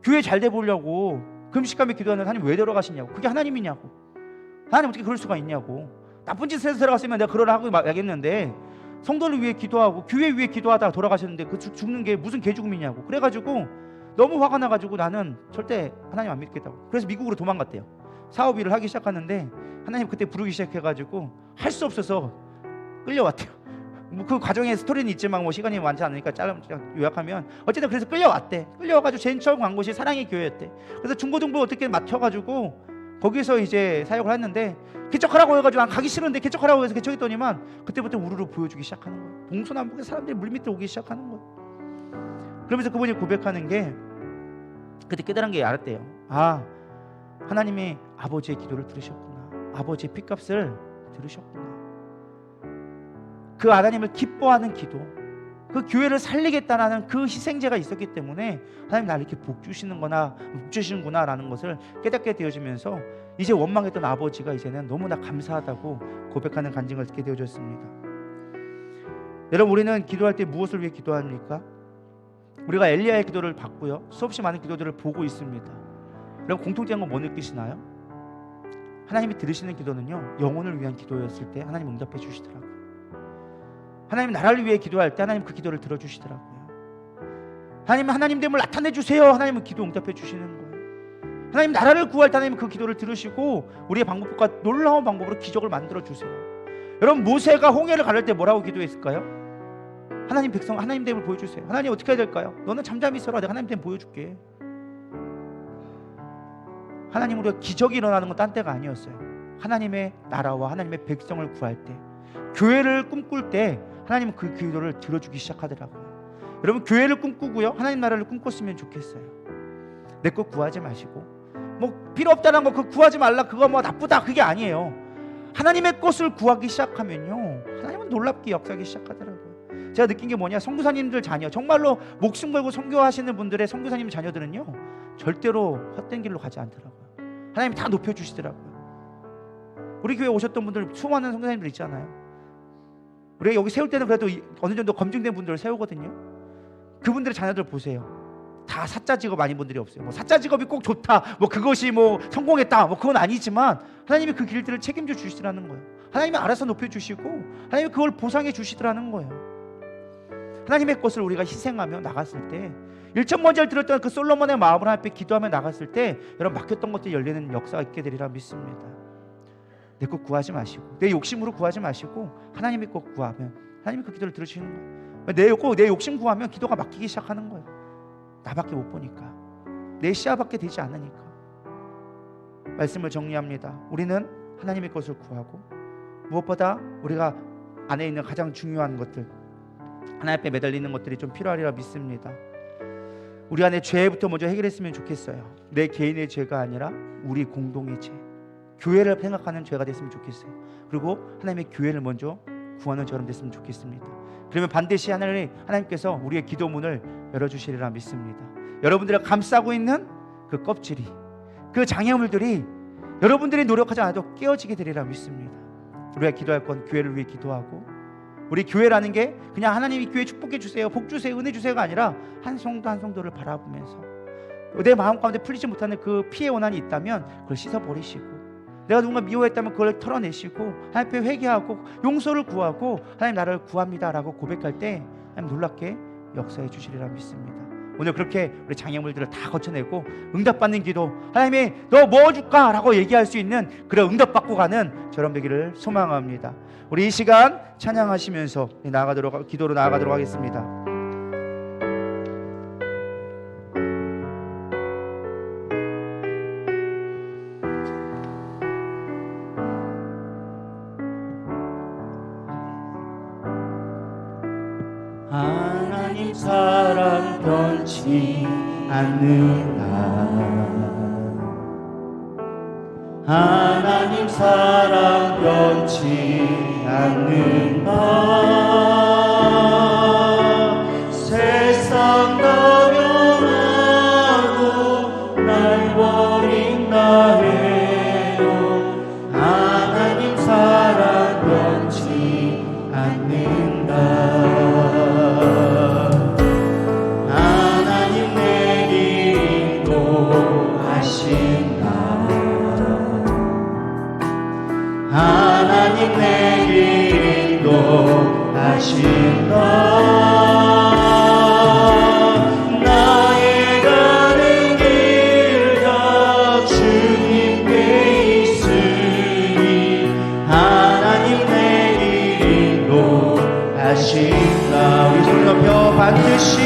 교회 잘 돼 보려고 금식하며 기도하는 하나님 왜 들어가시냐고. 그게 하나님이냐고. 하나님 어떻게 그럴 수가 있냐고. 나쁜 짓을 해서 들어갔으면 내가 그러라 하고 말겠는데 성도를 위해 기도하고 교회 위해 기도하다가 돌아가셨는데 그 죽는 게 무슨 개죽음이냐고. 그래가지고 너무 화가 나가지고 나는 절대 하나님 안 믿겠다고. 그래서 미국으로 도망갔대요. 사업 일을 하기 시작하는데 하나님 그때 부르기 시작해가지고 할 수 없어서 끌려왔대요. 뭐 그 과정의 스토리는 있지만 뭐 시간이 많지 않으니까 요약하면 어쨌든 그래서 끌려왔대. 끌려와가지고 제일 처음 간 곳이 사랑의 교회였대. 그래서 중고등부 어떻게 맡혀가지고 거기서 이제 사역을 했는데 개척하라고 해가지고 난 가기 싫은데 개척하라고 해서 개척했더니만 그때부터 우르르 보여주기 시작하는 거예요. 동서남북의 사람들이 물밑에 오기 시작하는 거예요. 그러면서 그분이 고백하는 게 그때 깨달은 게 알았대요. 아, 하나님이 아버지의 기도를 들으셨구나. 아버지의 핏값을 들으셨구나. 그 하나님을 기뻐하는 기도, 그 교회를 살리겠다라는 그 희생제가 있었기 때문에 하나님 나를 이렇게 복 주시는구나 라는 것을 깨닫게 되어지면서 이제 원망했던 아버지가 이제는 너무나 감사하다고 고백하는 간증을 듣게 되어졌습니다. 여러분, 우리는 기도할 때 무엇을 위해 기도합니까? 우리가 엘리야의 기도를 받고요, 수없이 많은 기도들을 보고 있습니다. 여러분, 공통된 건 뭐 느끼시나요? 하나님이 들으시는 기도는요, 영혼을 위한 기도였을 때 하나님 응답해 주시더라고요. 하나님 나라를 위해 기도할 때 하나님 그 기도를 들어주시더라고요. 하나님됨을 나타내 주세요. 하나님은 기도 응답해 주시는 거예요. 하나님 나라를 구할 때 하나님 그 기도를 들으시고 우리의 방법과 놀라운 방법으로 기적을 만들어 주세요. 여러분, 모세가 홍해를 가를 때 뭐라고 기도했을까요? 하나님 백성 하나님됨을 보여주세요. 하나님 어떻게 해야 될까요? 너는 잠잠히 있어라. 내가 하나님됨 보여줄게. 하나님, 우리가 기적이 일어나는 건 딴 때가 아니었어요. 하나님의 나라와 하나님의 백성을 구할 때, 교회를 꿈꿀 때 하나님은 그 기도를 들어주기 시작하더라고요. 여러분, 교회를 꿈꾸고요, 하나님 나라를 꿈꿨으면 좋겠어요. 내 것 구하지 마시고, 뭐 필요 없다는 거 그 구하지 말라, 그거 뭐 나쁘다, 그게 아니에요. 하나님의 것을 구하기 시작하면요, 하나님은 놀랍게 역사하기 시작하더라고요. 제가 느낀 게 뭐냐, 선교사님들 자녀, 정말로 목숨 걸고 선교하시는 분들의 선교사님 자녀들은요, 절대로 헛된 길로 가지 않더라고요. 하나님이 다 높여주시더라고요. 우리 교회 오셨던 분들 수많은 선교사님들 있잖아요. 우리가 여기 세울 때는 그래도 어느 정도 검증된 분들을 세우거든요. 그분들의 자녀들 보세요. 다 사자 직업 아닌 분들이 없어요. 뭐 사자 직업이 꼭 좋다, 뭐 그것이 뭐 성공했다, 뭐 그건 아니지만 하나님이 그 길들을 책임져 주시더라는 거예요. 하나님이 알아서 높여주시고 하나님이 그걸 보상해 주시더라는 거예요. 하나님의 것을 우리가 희생하며 나갔을 때, 일천번제를 드렸던 그 솔로몬의 마음을 하나님 앞에 기도하며 나갔을 때, 여러분, 막혔던 것들이 열리는 역사가 있게 되리라 믿습니다. 내 것 구하지 마시고, 내 욕심으로 구하지 마시고 하나님의 것 구하면 하나님이 그 기도를 들으시는 거예요. 내 욕심 구하면 기도가 막히기 시작하는 거예요. 나밖에 못 보니까, 내 시야밖에 되지 않으니까. 말씀을 정리합니다. 우리는 하나님의 것을 구하고, 무엇보다 우리가 안에 있는 가장 중요한 것들, 하나님 앞에 매달리는 것들이 좀 필요하리라 믿습니다. 우리 안에 죄부터 먼저 해결했으면 좋겠어요. 내 개인의 죄가 아니라 우리 공동의 죄, 교회를 생각하는 죄가 됐으면 좋겠어요. 그리고 하나님의 교회를 먼저 구하는 저럼 됐으면 좋겠습니다. 그러면 반드시 하나님께서 우리의 기도문을 열어주시리라 믿습니다. 여러분들을 감싸고 있는 그 껍질이, 그 장애물들이 여러분들이 노력하지 않아도 깨어지게 되리라 믿습니다. 우리가 기도할 건 교회를 위해 기도하고, 우리 교회라는 게 그냥 하나님이 교회 축복해 주세요, 복 주세요, 은혜 주세요가 아니라 한 성도 한 성도를 바라보면서 내 마음 가운데 풀리지 못하는 그 피해 원한이 있다면 그걸 씻어버리시고, 내가 누군가 미워했다면 그걸 털어내시고 하나님 앞에 회개하고 용서를 구하고 하나님 나를 구합니다라고 고백할 때 하나님 놀랍게 역사해 주시리라 믿습니다. 오늘 그렇게 우리 장애물들을 다 거쳐내고 응답받는 기도, 하나님이 너 뭐 줄까? 라고 얘기할 수 있는 그런 응답받고 가는 저런 되기를 소망합니다. 우리 이 시간 찬양하시면서 기도로 나아가도록 하겠습니다. 하나님 사랑 변치 않는다. 하나님 사랑 변치 않는다. 세상 나면하고 날 버린다 해도 하나님 사랑 변치 않는다. 하나님 내게 인도하신다. 하나님 내게 인도하신다. 나의 가는 길 다 주님께 있으니 하나님 내게 인도하신다. 우리 손 높여 반드시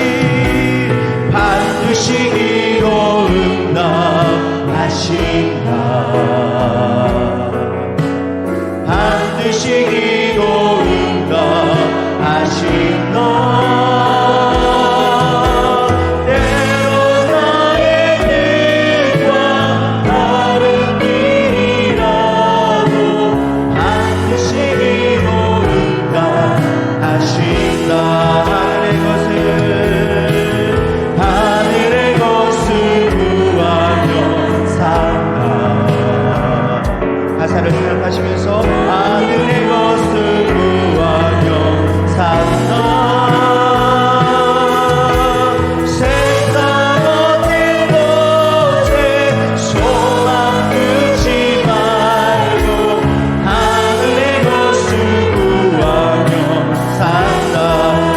기도 응답하신다. 반드시 기도 응답하신다. 때로 나의 뜻과 다른 길이라도 반드시 기도 응답하신다. 하늘의 것을 구하며 산다. 가사를 생각하시면서 하늘의 것을 구하며 산다. 세상 어떤 것에 소망 두지 말고 하늘의 것을 구하며 산다.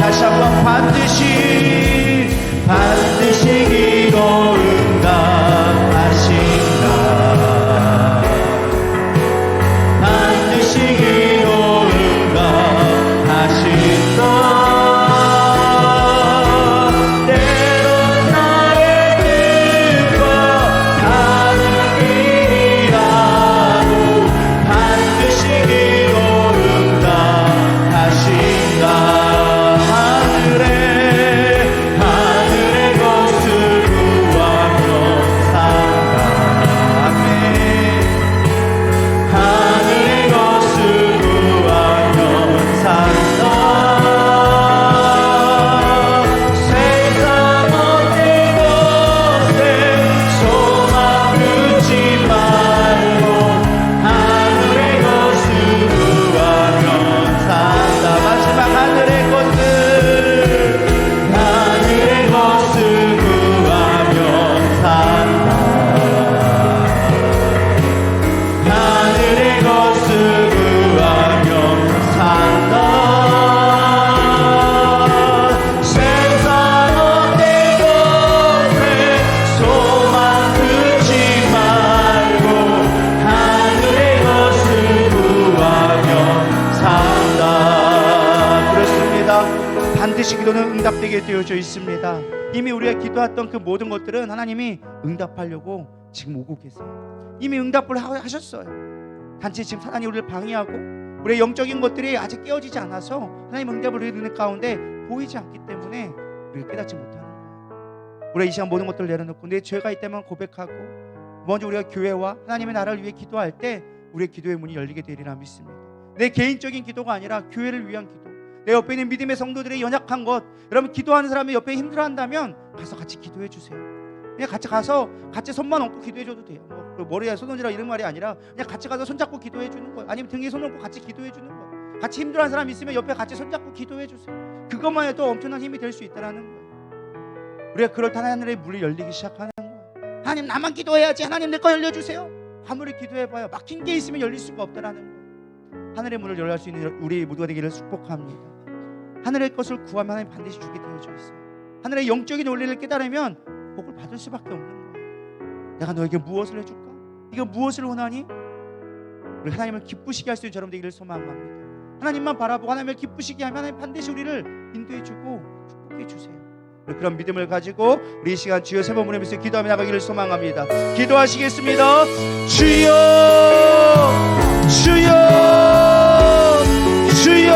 다시 한번 반드시 기도 응답하신다. 반드시 기도 응답하신다. 때론 나의 뜻과 다른 길이라도 반드시 기도 응답하신다. 하늘의 것을 구하며 산다. 아멘. 하늘의 것을 구하며 산다. 세상 어떤 것에 소망 두지 말고 하늘의 것을 구하며 산다. 마지막 하늘의 것을 구하며 산다. 하늘의 것을 구하며 산다. 세상 어떤 것에 소망 두지 말고 하늘의 것을 구하며 산다. 그렇습니다. 반드시 기도는 응답되게 되어져 있습니다. 이미 우리가 기도했던 그 모든 것들은 하나님이 응답하려고 지금 오고 계세요. 이미 응답을 하셨어요. 단지 지금 사단이 우리를 방해하고 우리의 영적인 것들이 아직 깨어지지 않아서 하나님 응답을 우리 눈 가운데 보이지 않기 때문에 우리가 깨닫지 못하는 거예요. 우리가 이 시간 모든 것들을 내려놓고 내 죄가 있다면 고백하고 먼저 우리가 교회와 하나님의 나라를 위해 기도할 때 우리의 기도의 문이 열리게 되리라 믿습니다. 내 개인적인 기도가 아니라 교회를 위한 기도, 내 옆에 있는 믿음의 성도들의 연약한 것, 여러분 기도하는 사람이 옆에 힘들어한다면 가서 같이 기도해 주세요. 그냥 같이 가서 같이 손만 얹고 기도해 줘도 돼요. 뭐 머리에 손 얹으라 이런 말이 아니라 그냥 같이 가서 손잡고 기도해 주는 거예요. 아니면 등에 손 얹고 같이 기도해 주는 거예요. 같이 힘들어하는 사람 있으면 옆에 같이 손잡고 기도해 주세요. 그것만 해도 엄청난 힘이 될 수 있다는 거예요. 우리가 그럴 때 하늘의 문이 열리기 시작하는 거예요. 하나님 나만 기도해야지, 하나님 내 거 열려주세요. 아무리 기도해봐요 막힌 게 있으면 열릴 수가 없다는 거예요. 하늘의 문을 열릴 수 있는 우리 모두가 되기를 축복합니다. 하늘의 것을 구하면 하나님 반드시 주게 되어져 있어요. 하늘의 영적인 원리를 깨달으면 복을 받을 수밖에 없는 거예요. 내가 너에게 무엇을 해줄까? 네가 무엇을 원하니? 우리 하나님을 기쁘시게 할 수 있는 여러분 되기를 소망합니다. 하나님만 바라보고 하나님을 기쁘시게 하면 하나님 반드시 우리를 인도해주고 축복해 주세요. 그런 믿음을 가지고 우리 이 시간 주여 세 번 부르면서 기도하며 나가기를 소망합니다. 기도하시겠습니다. 주여 주여 주여.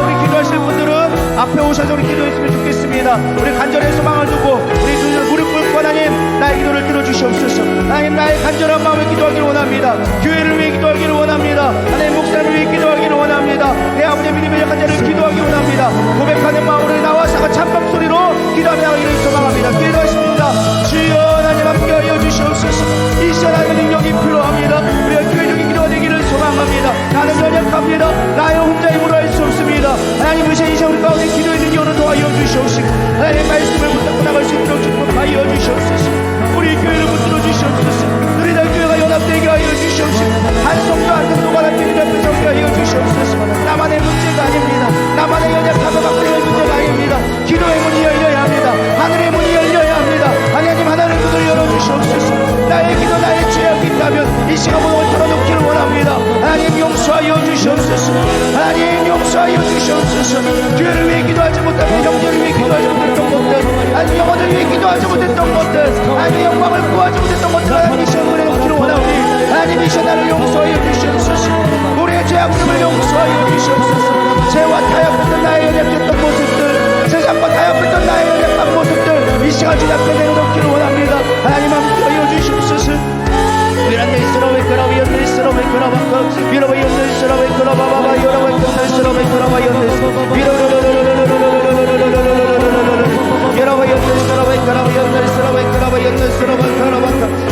우리 기도하실 분들은 앞에 오셔서 우리 기도했으면 좋겠습니다. 우리 간절히 소망을 두고 우리 눈을 무릎 꿇고 하나님 나의 기도를 들어주시옵소서. 하나님 나의 간절한 마음을 기도하기를 원합니다. 교회를 위해 기도하기를 원합니다. 하나님 목사님을 위해 기도하기를 원합니다. 내 아버지의 믿음의 약한 자를 기도하기를 원합니다. 고백하는 마음으로 나와서 찬방 소리로 기도하며 나가기를 소망합니다. 기도하십니다. 주여 하나님 함께하여 주시옵소서. 이 시간 하나님의 능력이 필요합니다. 우리가 교회적인 기도가 되기를 소망합니다. 나는 연약합니다. 나의 혼자 힘으로 할 수 없습니다. 하나님 이 시간 가운데 기도의 능력으로 도와여 주시옵시고 하나님의 말씀을 붙잡고 나갈 수 있도록 축복하여 주시옵소서. 우리 교회를 붙들어 주시옵소서. 우리 날 교회가 연합되게 하여 주시옵시고 한 성도 한 성도가 남편이 앞에 서게 하여 주시옵소서. 나만의 문제가 아닙니다. 나만의 연약함을 갖고 있는 문제가 아닙니다. 기도의 문이 열려야 합니다. 하늘의 문이 열려야 합니다. 하나님 하나님의 문을 열어주시옵소서. 나의 기도 나의 죄악이 있다면 이 시간 문을 털어놓기를 원합니다. 하나님 용서하여 주시옵소서. 하나님 용서하여 주시옵소서. 교회를 위해 기도하지 못하면 형제를 위해 기도하지 못했던 것들, 아니 영혼을 위해 기도하지 못했던 것들, 아니 영광을 구하지 못했던 것들 하나님 이 시간 은혜 놓기를 원하오니 하나님 이 시간 나를 용서하여 주시옵소서. 우리의 죄악됨을 용서하여 주시옵소서. 죄와 타협했던 나의 연약했던 모습들, 세상과 타협했던 나의 연약한 모습들 이 시간 주님 앞에 내려놓기를 원합니다. 하나님 함께하여 주시옵소서. 위란데 있으라고 있거라고 연대 있으라고 있거라고 위로바 연대 있으라고 있거라바바바 위로바 연대 있으라고 있거라바 연대 있으라고 위로바 연대 있으라고 있거라고 연대 있으라고 있거라바 연대 있으라고 있거라바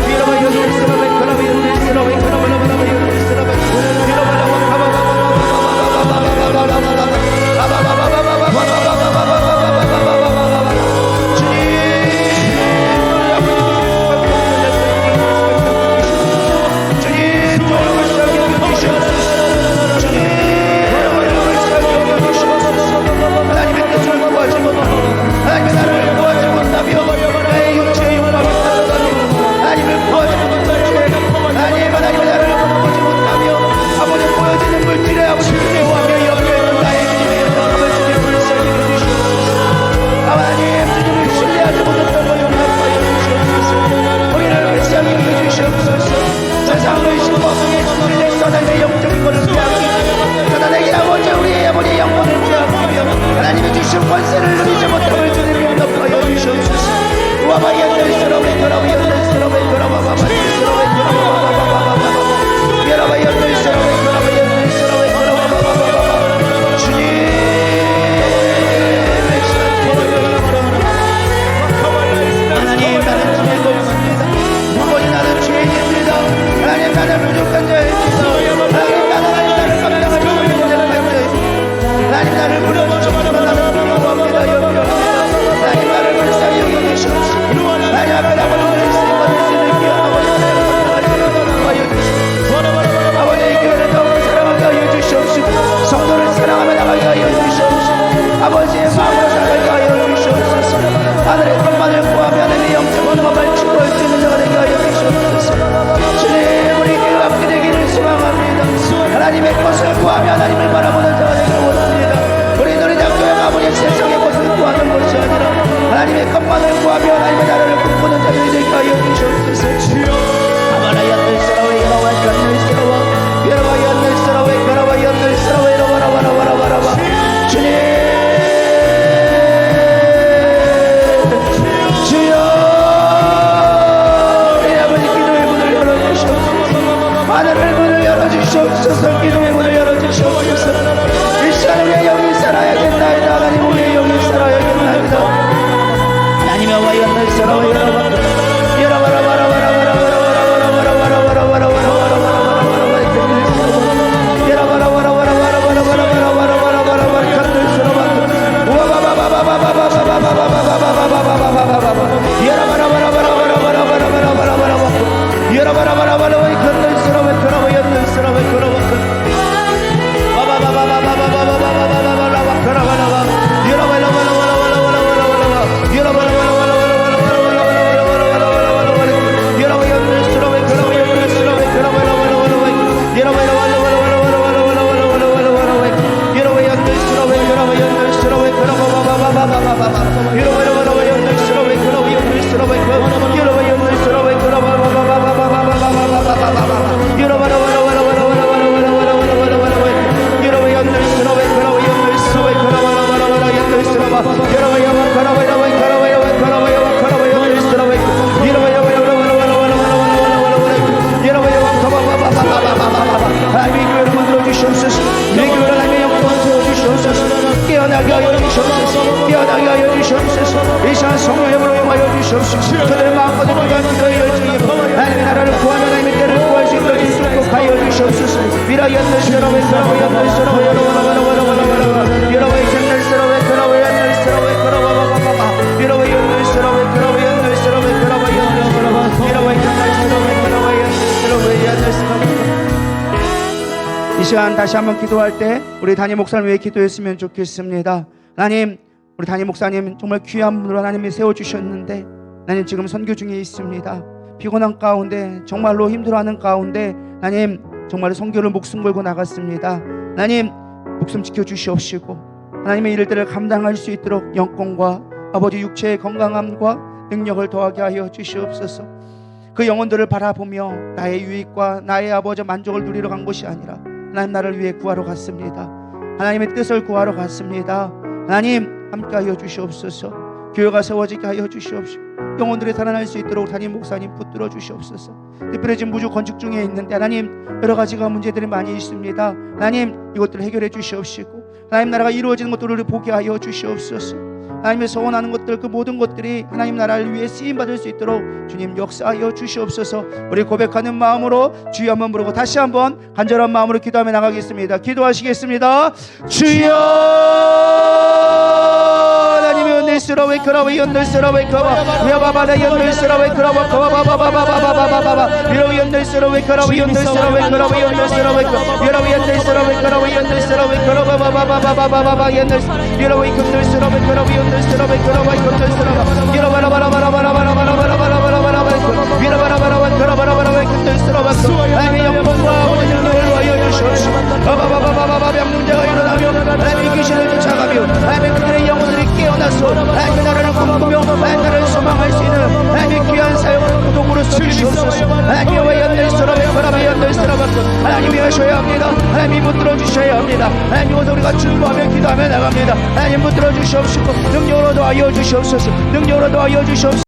위로바 연대 있으라고 있거라고 연대 있으라고 있거라바 연대 있으라고 주시옵시고 그들의 마음껏 구하는 너희 열정이 하나님의 나라를 구하면 하나님의 때를 구할 수 있도록 인수록 하여 주시옵소서. 미라 연들스러워 그러고 연들스러워 여러분 견들스러워 그러고 연들스러워 그러고 여러분 연들스러워 그러고 연들스러워 그러고 여러분 견들스러워 그러고 연들스러워. 이 시간 다시 한번 기도할 때 우리 담임 목사님 위해 기도했으면 좋겠습니다. 하나님, 우리 담임 목사님 정말 귀한 분으로 하나님이 세워주셨는데 하나님 지금 선교 중에 있습니다. 피곤한 가운데 정말로 힘들어하는 가운데 하나님 정말 선교를 목숨 걸고 나갔습니다. 하나님 목숨 지켜주시옵시고 하나님의 일들을 감당할 수 있도록 영권과 아버지 육체의 건강함과 능력을 더하게 하여 주시옵소서. 그 영혼들을 바라보며 나의 유익과 나의 아버지 만족을 누리러 간 것이 아니라 하나님 나를 위해 구하러 갔습니다. 하나님의 뜻을 구하러 갔습니다. 하나님 함께하여 주시옵소서. 교회가 세워지게 하여 주시옵시고 영혼들이 살아날 수 있도록 담임 목사님 붙들어 주시옵소서. 특별히 지금 무주 건축 중에 있는데 하나님 여러 가지가 문제들이 많이 있습니다. 하나님 이것들을 해결해 주시옵시고 하나님 나라가 이루어지는 것들을 보게 하여 주시옵소서. 하나님의 소원하는 것들 그 모든 것들이 하나님 나라를 위해 쓰임받을 수 있도록 주님 역사하여 주시옵소서. 우리 고백하는 마음으로 주여 한번 부르고 다시 한번 간절한 마음으로 기도하며 나가겠습니다. 기도하시겠습니다. 주여 하나님의 연들스러워 그러와 연들스러워 그러와 여바바다 연들스러워 그러와 바바바바바바바바바바 여러분 연들스러워 그러와 연들스러워 그러와 연들스러워 여러분 연들스러워 그러와 연들스러워 그러와 바바바바바바바 연들스러워 여러분 연들스러워 그러와 연들스러워 그러와 연들스러워 여러바라바라바라바라바라바라바라바라바라바라 여러바라바라바라 그러바라바라바라 연들스러워 하나님의 영광과 능력을 하여 주시옵소서. 바바바바바바바 문제가 일어나며 하나님의 귀신을 쫓아가며 하나님의 그들의 영혼들이 깨어나서 하나님의 나라를 꿈꾸며 하나님의 나라를 소망할 수 있는 하나님의 귀한 사역을 도구로 써주시옵소서. 하나님의 연들스러워 그러와 연들스러워 하나님이 하셔야 합니다. 하나님이 붙들어 주셔야 합니다. 하나님 오늘 우리가 출구하며 기도하며 나갑니다. 하나님 붙들어 주시옵시고 능력으로 도와여 주시옵소서. 능력으로 도와여 주시옵소서.